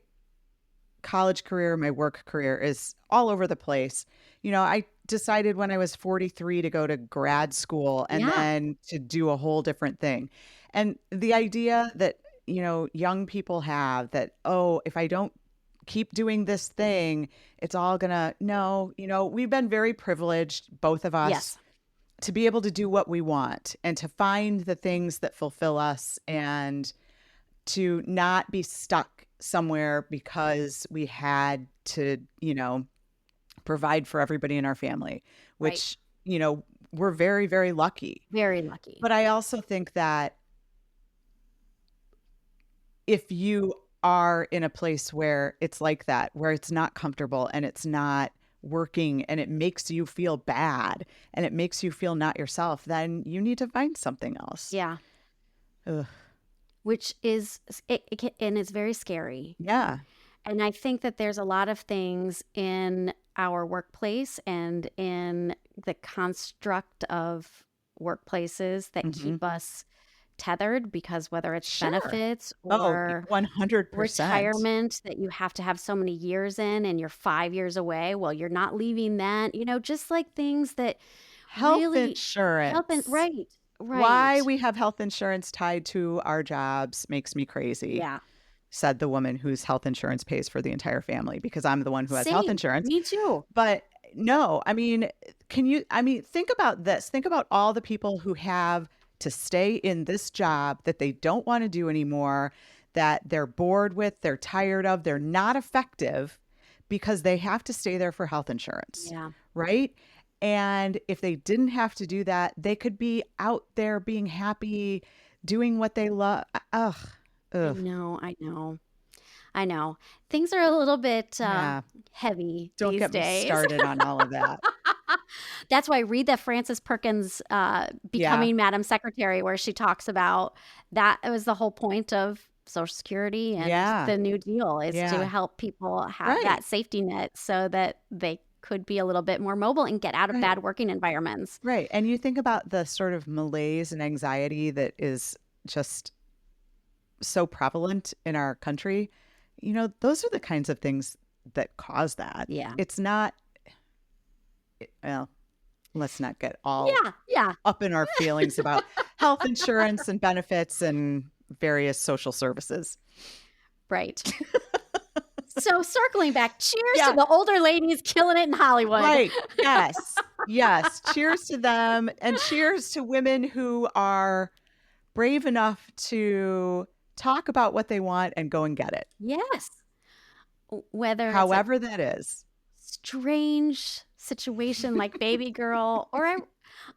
college career, my work career is all over the place. You know, I decided when I was 43 to go to grad school and Yeah. then to do a whole different thing. And the idea that, you know, young people have that, oh, if I don't keep doing this thing, it's all gonna, no, you know, we've been very privileged, both of us, Yes. to be able to do what we want and to find the things that fulfill us and to not be stuck somewhere because we had to, you know, provide for everybody in our family, Right. which, you know, we're very, very lucky. Very lucky. But I also think that if you are in a place where it's like that, where it's not comfortable and it's not working and it makes you feel bad and it makes you feel not yourself, then you need to find something else. Yeah. Ugh. Which is, and it's very scary. Yeah. And I think that there's a lot of things in our workplace and in the construct of workplaces that Mhm. keep us tethered, because whether it's Sure. benefits Oh, or 100%. retirement that you have to have so many years in and you're 5 years away, well, you're not leaving then, just like things that Health really insurance. right, Why right. we have health insurance tied to our jobs makes me crazy, Yeah. said the woman whose health insurance pays for the entire family because I'm the one who has health Same. insurance. Me too. But no, I mean, think about this. Think about all the people who have to stay in this job that they don't want to do anymore, that they're bored with, they're tired of, they're not effective because they have to stay there for health insurance, Yeah. right? And if they didn't have to do that, they could be out there being happy, doing what they love. Ugh. I know. I know. Things are a little bit Yeah. heavy Don't these get me days. started on all of that. That's why read the Frances Perkins Becoming Madam Secretary, where she talks about that. It was the whole point of Social Security and Yeah. the New Deal is Yeah. to help people have Right. that safety net so that they could be a little bit more mobile and get out of Right. bad working environments. Right. And you think about the sort of malaise and anxiety that is just so prevalent in our country. You know, those are the kinds of things that cause that. Yeah. It's not, well, let's not get all Yeah. up in our feelings about health insurance and benefits and various social services. Right. So circling back, cheers Yeah. to the older ladies killing it in Hollywood. Right. Yes. Yes. Cheers to them. And cheers to women who are brave enough to talk about what they want and go and get it. Yes. Whether it's However that is. strange situation like Babygirl or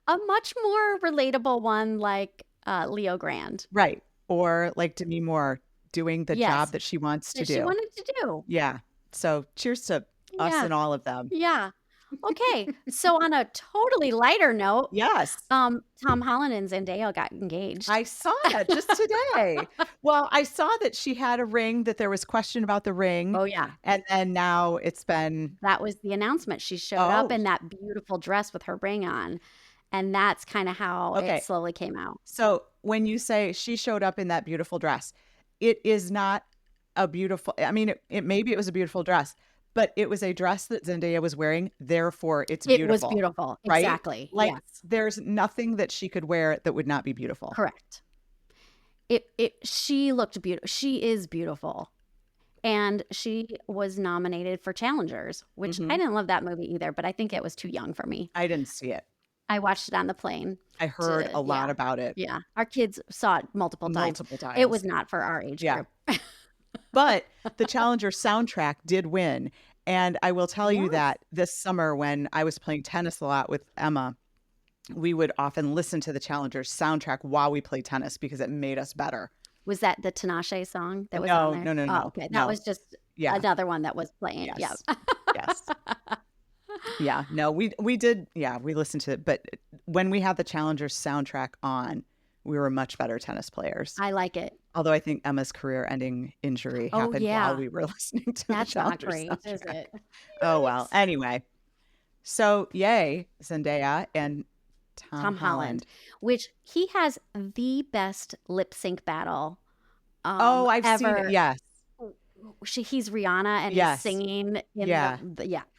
a much more relatable one like Leo Grand. Right. Or like Demi Moore doing the Yes. job that she wants to That do. she wanted to do. Yeah. So cheers to us Yeah. and all of them. Yeah. Okay. So on a totally lighter note, Yes. Tom Holland and Zendaya got engaged. I saw that just today. Well, I saw that she had a ring, that there was question about the ring. Oh yeah. And then now it's been, That was the announcement. She showed up Oh. in that beautiful dress with her ring on. And that's kind of how Okay. it slowly came out. so when you say she showed up in that beautiful dress, it is not a beautiful, I mean, maybe it was a beautiful dress, but it was a dress that Zendaya was wearing. Therefore, it's It beautiful. was beautiful. right? Exactly. Like Yes. there's nothing that she could wear that would not be beautiful. Correct. She looked beautiful. She is beautiful. And she was nominated for Challengers, which Mhm. I didn't love that movie either, but I think it was too young for me. I didn't see it. I watched it on the plane. I heard a lot yeah. about it Yeah. Our kids saw it multiple times. multiple times. It was not for our age Yeah. group. But the Challenger soundtrack did win. And I will tell you Yes. that this summer when I was playing tennis a lot with Emma, we would often listen to the Challenger soundtrack while we played tennis because it made us better. Was that the Tinashe song that was No, on there? no, no, Oh, no, okay. That no. was just Yeah. another one that was playing. Yes. Yeah. Yes. Yeah. No, we did. Yeah, we listened to it. But when we had the Challenger soundtrack on, we were much better tennis players. I like it. Although I think Emma's career-ending injury Oh, happened yeah. while we were listening to That's the not Challenger great, is soundtrack. it? Oh well. Anyway, so yay, Zendaya and Tom Holland. Which he has the best lip sync battle. Oh, I've seen ever. it. Yes. He's Rihanna and Yes. he's singing. In Yeah.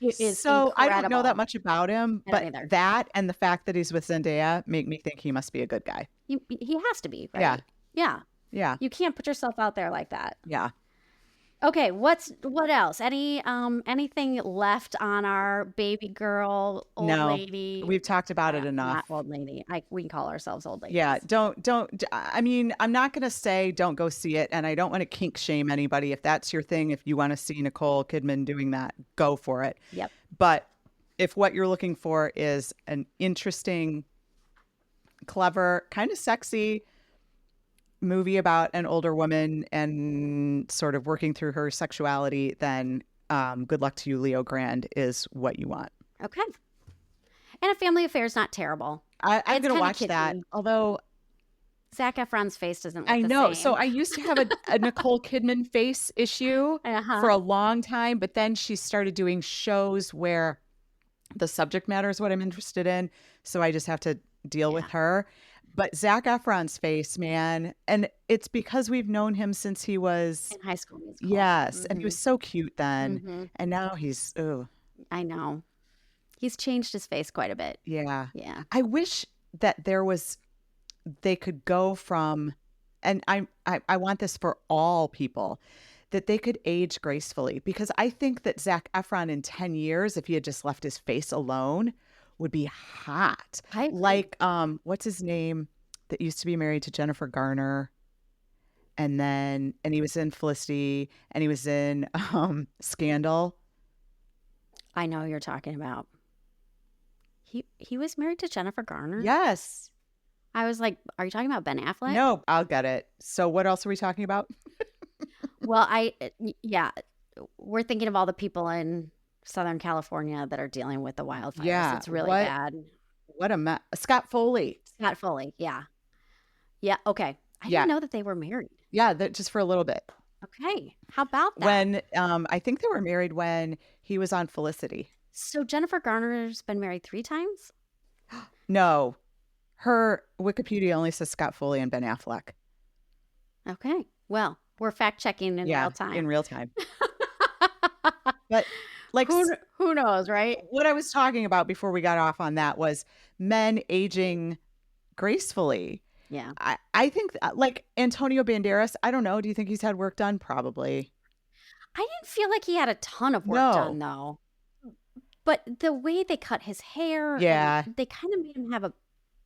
It is So I don't know that incredible. much about him, I don't but either. that and the fact that he's with Zendaya make me think he must be a good guy. He has to be, right? Yeah. Yeah. Yeah. You can't put yourself out there like that. Yeah. Okay, what else? Anything left on our baby girl, old No, lady? we've talked about it enough. Not old lady. We can call ourselves old ladies. Yeah, I mean, I'm not going to say don't go see it, and I don't want to kink shame anybody. If that's your thing, if you want to see Nicole Kidman doing that, go for it. Yep. But if what you're looking for is an interesting, clever, kind of sexy movie about an older woman and sort of working through her sexuality, then good luck to you. Leo Grand is what you want. Okay. And A Family Affair is not terrible. I'm It's going to kinda watch that, kitschy. although Zac Efron's face doesn't look I the know. same. So I used to have a Nicole Kidman face issue Uh-huh. for a long time, but then she started doing shows where the subject matter is what I'm interested in. So I just have to deal with her. But Zac Efron's face, man, and it's because we've known him since he was, in High School Musical. yes, and he was so cute then. Mhm. And now he's, oh, I know. He's changed his face quite a bit. yeah. Yeah. I wish that they could go from, and I want this for all people, that they could age gracefully, because I think that Zac Efron in 10 years, if he had just left his face alone, would be hot. I agree. Like, what's his name? that used to be married to Jennifer Garner. And he was in Felicity, and he was in Scandal. I know who you're talking about. He was married to Jennifer Garner? Yes. I was like, are you talking about Ben Affleck? No, I'll get it. So what else are we talking about? Well, yeah, we're thinking of all the people in Southern California that are dealing with the wildfires. Yeah, It's really bad. What a mess. Scott Foley. Scott Foley, yeah. Yeah, okay. I Yeah. didn't know that they were married. Yeah, just for a little bit. Okay. How about that? When I think they were married when he was on Felicity. So Jennifer Garner's been married 3 times? No. Her Wikipedia only says Scott Foley and Ben Affleck. Okay. Well, we're fact checking in real time. In real time. But like who knows, right? What I was talking about before we got off on that was men aging gracefully. Yeah. I think like Antonio Banderas, I don't know. Do you think he's had work done? Probably. I didn't feel like he had a ton of work done though. But the way they cut his hair, they kind of made him have a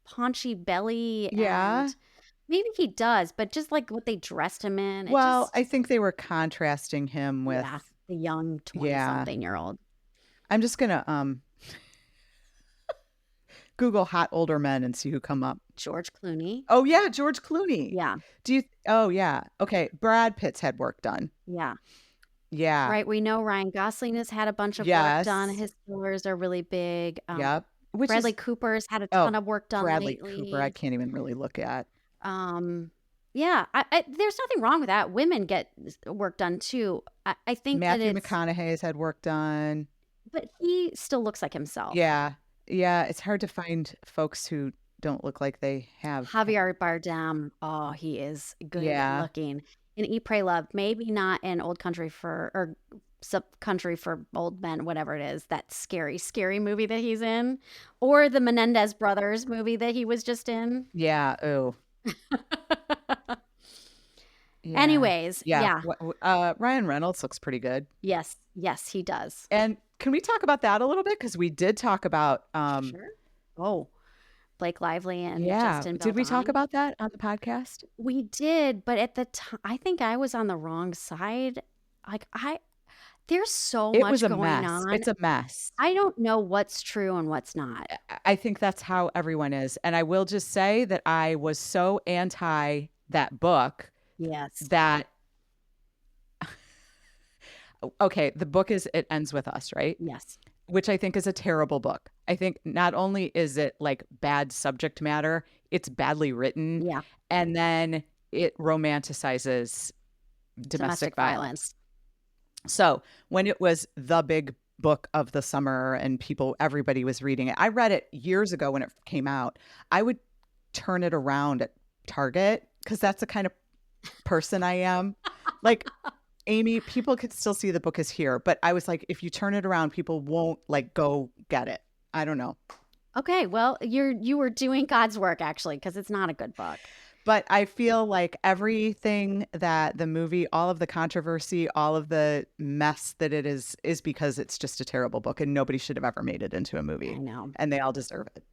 paunchy belly. Yeah. And maybe he does, but just like what they dressed him in. I think they were contrasting him with the young 20-something-year-old. I'm just going to Google hot older men and see who come up. George Clooney. Oh, yeah. George Clooney. Yeah. Oh, yeah. Okay. Brad Pitt's had work done. Yeah. Yeah. Right. We know Ryan Gosling has had a bunch of work done. His fillers are really big. Yep. Bradley Cooper's had a ton of work done lately. Cooper, I can't even really look at. Yeah. There's nothing wrong with that. Women get work done too. I think Matthew McConaughey's had work done. But he still looks like himself. Yeah. Yeah. It's hard to find folks who don't look like they have. Javier Bardem. Oh, he is good looking. In Eat, Pray, Love, maybe not in Old Country or Sub Country for Old Men, whatever it is, that scary movie that he's in, or the Menendez brothers movie that he was just in. Yeah. Oh. Yeah. Anyways, yeah. Ryan Reynolds looks pretty good. Yes, he does. And can we talk about that a little bit? Because we did talk about sure. Oh, Blake Lively and Justin Baldoni. Did we talk about that on the podcast? We did, but at the time, I think I was on the wrong side. Like there's so much going on. It's a mess. I don't know what's true and what's not. I think that's how everyone is. And I will just say that I was so anti that book. Yes. That okay, the book is It Ends With Us, right? Yes. Which I think is a terrible book. I think not only is it like bad subject matter, it's badly written. Yeah. And then it romanticizes domestic violence. So when it was the big book of the summer and everybody was reading it, I read it years ago when it came out. I would turn it around at Target because that's the kind of person I am. Like, Amy, people could still see the book is here, but I was like, if you turn it around, people won't like go get it. I don't know. Okay, well, you were doing God's work actually, because it's not a good book. But I feel like everything that the movie, all of the controversy, all of the mess that it is because it's just a terrible book and nobody should have ever made it into a movie. I know. And they all deserve it.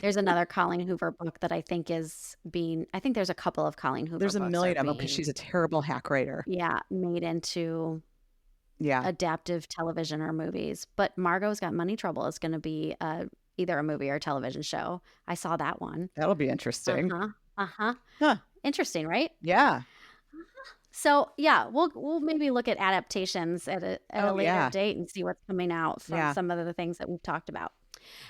There's another Colleen Hoover book that I think I think there's a couple of Colleen Hoover books. There's a million of them because she's a terrible hack writer. Yeah, made into adaptive television or movies. But Margot's Got Money Trouble is going to be either a movie or a television show. I saw that one. That'll be interesting. Huh. Interesting, right? Yeah. So yeah, we'll maybe look at adaptations at a later date and see what's coming out from some of the things that we've talked about.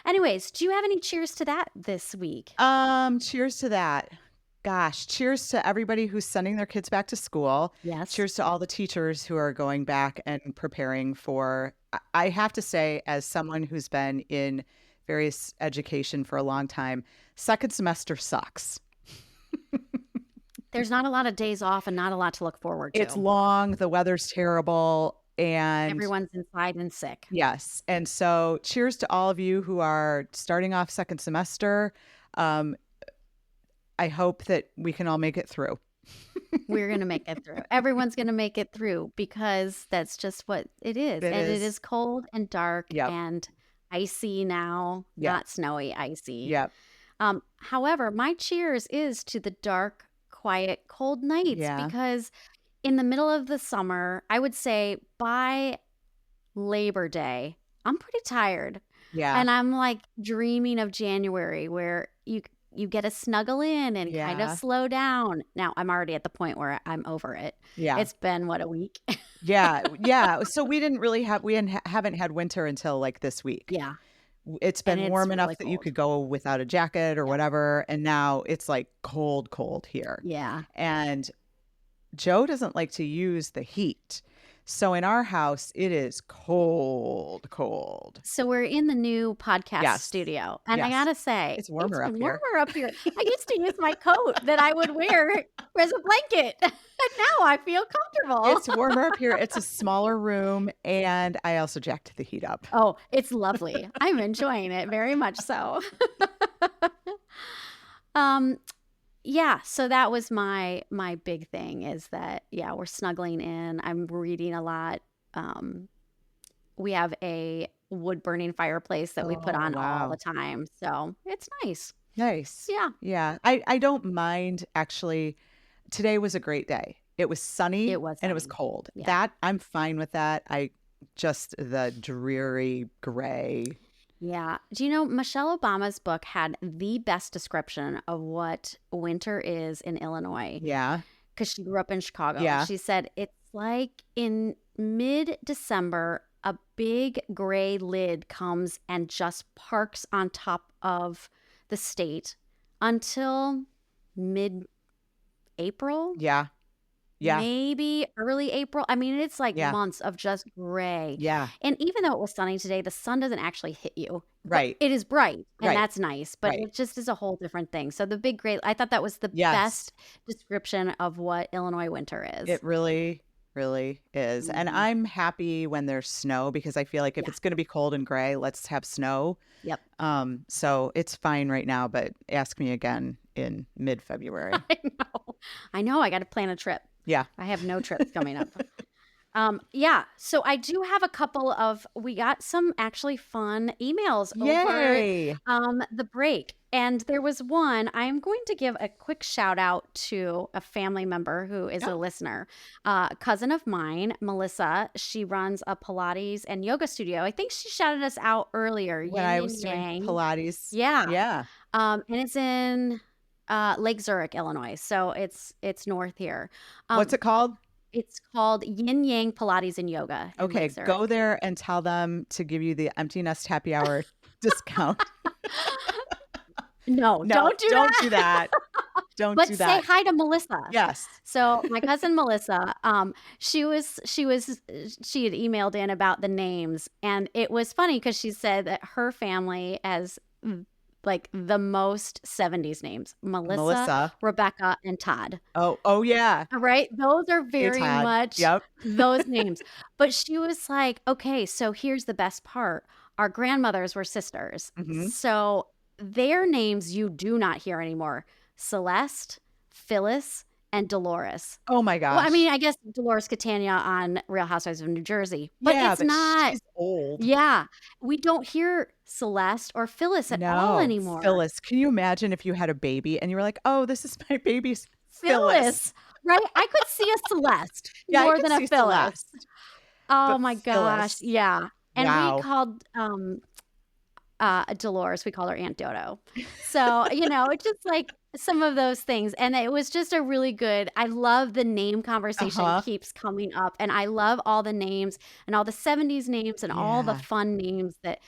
Anyways, do you have any cheers to that this week? Cheers to that. Gosh, cheers to everybody who's sending their kids back to school. Yes. Cheers to all the teachers who are going back and preparing for, I have to say, as someone who's been in various education for a long time, second semester sucks. There's not a lot of days off and not a lot to look forward to. It's long. The weather's terrible. And everyone's inside and sick. Yes. And so cheers to all of you who are starting off second semester. I hope that we can all make it through. We're going to make it through. Everyone's going to make it through because that's just what it is. It is cold and dark and icy now, not snowy, icy. Yep. However, my cheers is to the dark, quiet, cold nights Yeah. because in the middle of the summer, I would say by Labor Day, I'm pretty tired. Yeah. And I'm like dreaming of January where you get to snuggle in and kind of Yeah. slow down. Now, I'm already at the point where I'm over it. Yeah. It's been what, a week? Yeah. Yeah. So we haven't had winter until like this week. Yeah. It's And been it's warm enough really that you cold. could go without a jacket or Yep. whatever. And now it's like cold, cold here. Yeah. And Joe doesn't like to use the heat. So in our house, it is cold, cold. So we're in the new podcast Yes. studio. And I Yes. gotta say, It's warmer up here. warmer up here. I used to use my coat that I would wear as a blanket. And now I feel comfortable. It's warmer up here. It's a smaller room. And I also jacked the heat up. Oh, it's lovely. I'm enjoying it very much so. Yeah, so that was my big thing is that we're snuggling in. I'm reading a lot. We have a wood burning fireplace that we put Oh, on all wow. the time. So it's nice. Nice. Yeah. Yeah. I don't mind actually. Today was a great day. It was sunny It was and it was sunny. cold. Yeah. That I'm fine with that. Just the dreary gray. Yeah. Do you know Michelle Obama's book had the best description of what winter is in Illinois? Yeah. Because she grew up in Chicago. Yeah. She said it's like in mid-December, a big gray lid comes and just parks on top of the state until mid-April. Yeah. Yeah. Maybe early April. I mean, it's like Yeah. months of just gray. Yeah. And even though it was sunny today, the sun doesn't actually hit you. But Right. it is bright, and Right. that's nice, but Right. it just is a whole different thing. So the big gray, I thought that was the Yes. best description of what Illinois winter is. It really, really is. And Mhm. I'm happy when there's snow because I feel like if Yeah. it's going to be cold and gray, let's have snow. Yep. So it's fine right now, but ask me again in mid-February. I know. I got to plan a trip. Yeah. I have no trips coming up. So I do have a couple of, we got some actually fun emails Yay. over the break. And there was one, I'm going to give a quick shout out to a family member who is a listener, a cousin of mine, Melissa. She runs a Pilates and yoga studio. I think she shouted us out earlier. When I was doing Pilates. Yeah. Yeah. And it's in Lake Zurich, Illinois. So it's north here. What's it called? It's called Yin Yang Pilates and Yoga. in Okay, Lake Zurich. go there and tell them to give you the Empty Nest Happy Hour discount. No, No, don't do that. Don't But do say that. hi to Melissa. Yes. So my cousin Melissa, she had emailed in about the names, and it was funny because she said that her family has like the most 70s names: Melissa, Rebecca, and Todd. Oh yeah. Right? Those are very Todd. much Yep. those names. But she was like, okay, so here's the best part. Our grandmothers were sisters. Mhm. So their names you do not hear anymore: Celeste, Phyllis, and Dolores. Oh my gosh. Well, I mean, I guess Dolores Catania on Real Housewives of New Jersey. But yeah, it's not. she's old. Yeah. We don't hear Celeste or Phyllis at all anymore. Phyllis. Can you imagine if you had a baby and you were like, oh, this is my baby's Phyllis. Right? I could see a Celeste Yeah, I more could than a see Phyllis. Celeste, Oh but my gosh. Phyllis. Yeah. And Wow. we called Dolores, we call her Aunt Dodo. So, it's just like some of those things. And it was just a really good, I love the name conversation keeps coming up. And I love all the names and all the 70s names and all the Yeah. fun names that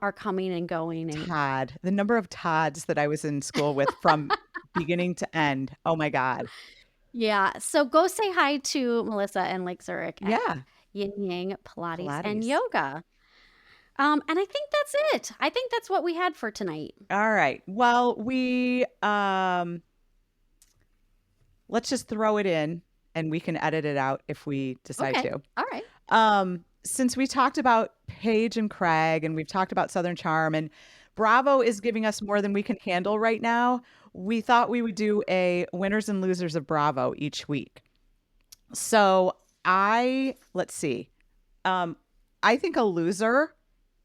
are coming and going. And Todd. The number of Todds that I was in school with from beginning to end. Oh my God. yeah. So go say hi to Melissa and Lake Zurich at Yeah. Yin Yang Pilates and Pilates. Yoga. And I think that's it. I think that's what we had for tonight. All right. Well, we let's just throw it in and we can edit it out if we decide Okay. to. All right. Since we talked about Paige and Craig and we've talked about Southern Charm and Bravo is giving us more than we can handle right now, we thought we would do a winners and losers of Bravo each week. So let's see. I think a loser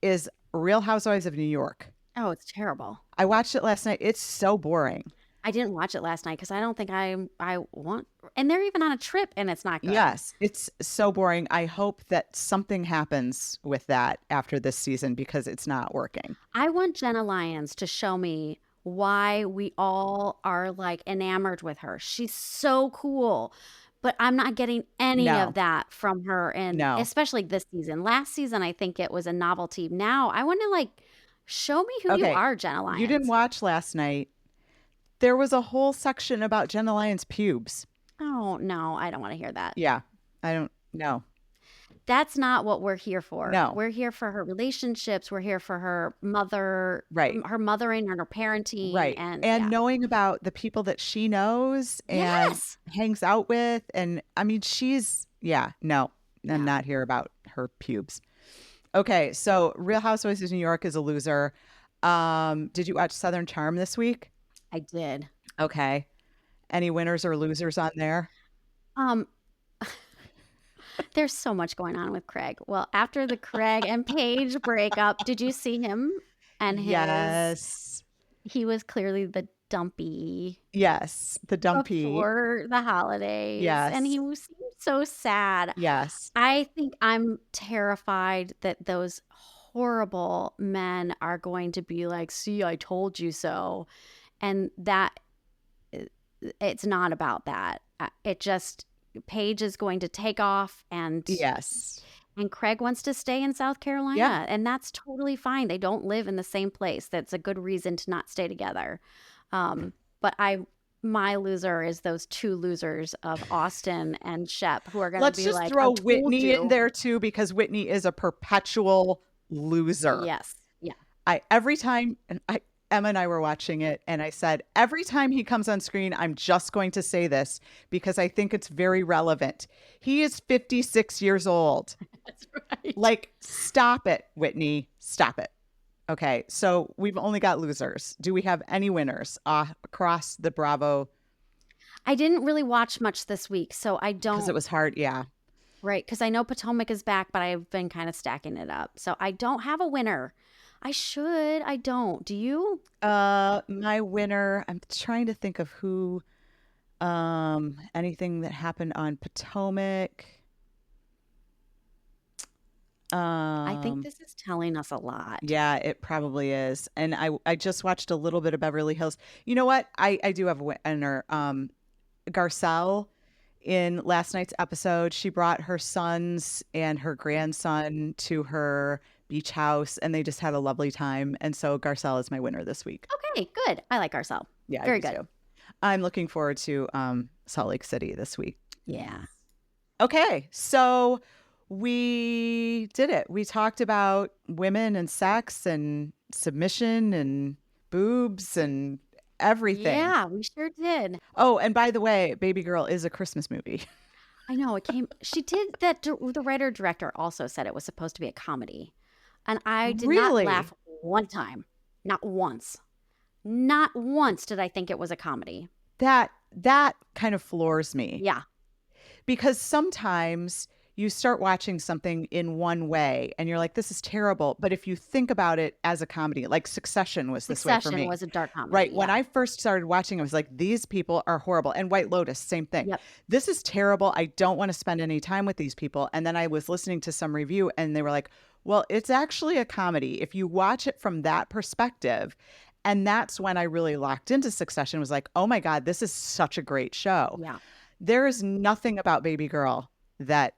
is Real Housewives of New York. Oh, it's terrible. I watched it last night. It's so boring. I didn't watch it last night because I don't think I want. And they're even on a trip, and it's not good. Yes, it's so boring. I hope that something happens with that after this season because it's not working. I want Jenna Lyons to show me why we all are like enamored with her. She's so cool, but I'm not getting any No. of that from her, and No. especially this season. Last season, I think it was a novelty. Now I want to like show me who you are, Jenna Lyons. You didn't watch last night. There was a whole section about Jenna Lyons' pubes. Oh, no, I don't want to hear that. Yeah, I don't know. That's not what we're here for. No. We're here for her relationships. We're here for her mother, Right. her mothering and her parenting. Right. And And knowing about the people that she knows and Yes. hangs out with. And I mean, no, I'm not here about her pubes. Okay. So Real Housewives of New York is a loser. Did you watch Southern Charm this week? I did. Okay. Any winners or losers on there? There's so much going on with Craig. Well, after the Craig and Paige breakup, did you see him? And Yes. he was clearly the dumpy Yes. The dumpy. before the holidays. Yes. And he seemed so sad. Yes. I think I'm terrified that those horrible men are going to be like, see, I told you so. And that it's not about that. It just, Paige is going to take off and Yes. and Craig wants to stay in South Carolina. Yeah. And that's totally fine. They don't live in the same place. That's a good reason to not stay together. But my loser is those two losers of Austin and Shep who are going to Let's be just like, throw "I told Whitney in you." there too, because Whitney is a perpetual loser. Yes. Yeah. Emma and I were watching it, and I said, every time he comes on screen, I'm just going to say this because I think it's very relevant. He is 56 years old. That's right. Like, stop it, Whitney. Stop it. Okay, so we've only got losers. Do we have any winners across the Bravo? I didn't really watch much this week, so I don't. Because it was hard, yeah. Right, because I know Potomac is back, but I've been kind of stacking it up. So I don't have a winner. I should. I don't. Do you? My winner, I'm trying to think of who, anything that happened on Potomac. I think this is telling us a lot. Yeah, it probably is. And I just watched a little bit of Beverly Hills. You know what? I do have a winner. Garcelle, in last night's episode, she brought her sons and her grandson to her beach house, and they just had a lovely time. And so Garcelle is my winner this week. Okay, good. I like Garcelle. Yeah, Very I do good. too. I'm looking forward to Salt Lake City this week. Yeah. Okay, so we did it. We talked about women and sex and submission and boobs and everything. Yeah, we sure did. Oh, and by the way, Babygirl is a Christmas movie. I know it came. She did that. The writer director also said it was supposed to be a comedy, and I did Really? not laugh one time. Not once. Not once did I think it was a comedy. That kind of floors me. Yeah. Because sometimes you start watching something in one way and you're like, this is terrible. But if you think about it as a comedy, like Succession was this way for me. Succession was a dark comedy. Right. When yeah. I first started watching, I was like, these people are horrible. And White Lotus, same thing. Yep. This is terrible. I don't want to spend any time with these people. And then I was listening to some review and they were like, well, it's actually a comedy if you watch it from that perspective. And that's when I really locked into Succession, was like, oh my God, this is such a great show. Yeah. There is nothing about Babygirl that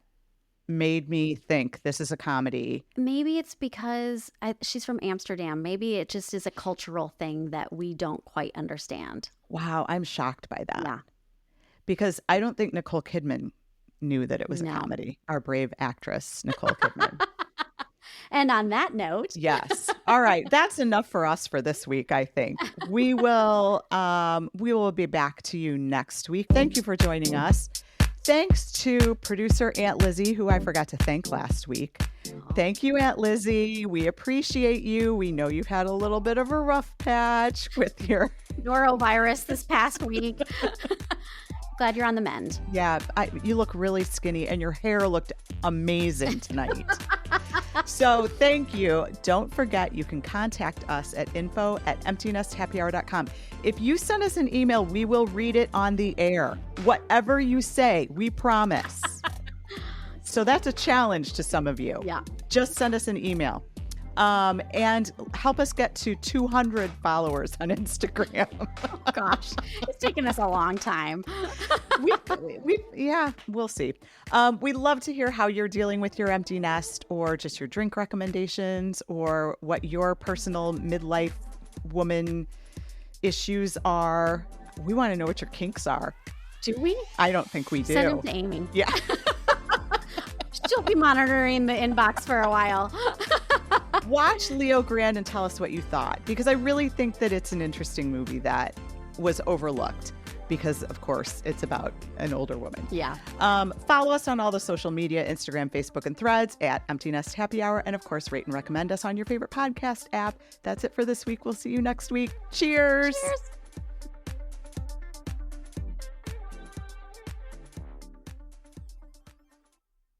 made me think this is a comedy. Maybe it's because she's from Amsterdam. Maybe it just is a cultural thing that we don't quite understand. Wow, I'm shocked by that. Yeah. Because I don't think Nicole Kidman knew that it was a comedy. Our brave actress, Nicole Kidman. And on that note. Yes. All right. That's enough for us for this week, I think. We will be back to you next week. Thank you for joining us. Thanks to producer Aunt Lizzie, who I forgot to thank last week. Thank you, Aunt Lizzie. We appreciate you. We know you've had a little bit of a rough patch with your norovirus this past week. Glad you're on the mend. Yeah, you look really skinny and your hair looked amazing tonight. So thank you. Don't forget, you can contact us at info@emptynesthappyhour.com. If you send us an email, we will read it on the air. Whatever you say, we promise. So that's a challenge to some of you. Yeah. Just send us an email. And help us get to 200 followers on Instagram. Oh, gosh, it's taken us a long time. Yeah, we'll see. We'd love to hear how you're dealing with your empty nest, or just your drink recommendations, or what your personal midlife woman issues are. We want to know what your kinks are. Do we? I don't think we do. Send them to Amy. Yeah. She'll be monitoring the inbox for a while. Watch Leo Grand and tell us what you thought, because I really think that it's an interesting movie that was overlooked because, of course, it's about an older woman. Yeah. Follow us on all the social media, Instagram, Facebook, and Threads at Empty Nest Happy Hour. And, of course, rate and recommend us on your favorite podcast app. That's it for this week. We'll see you next week. Cheers. Cheers.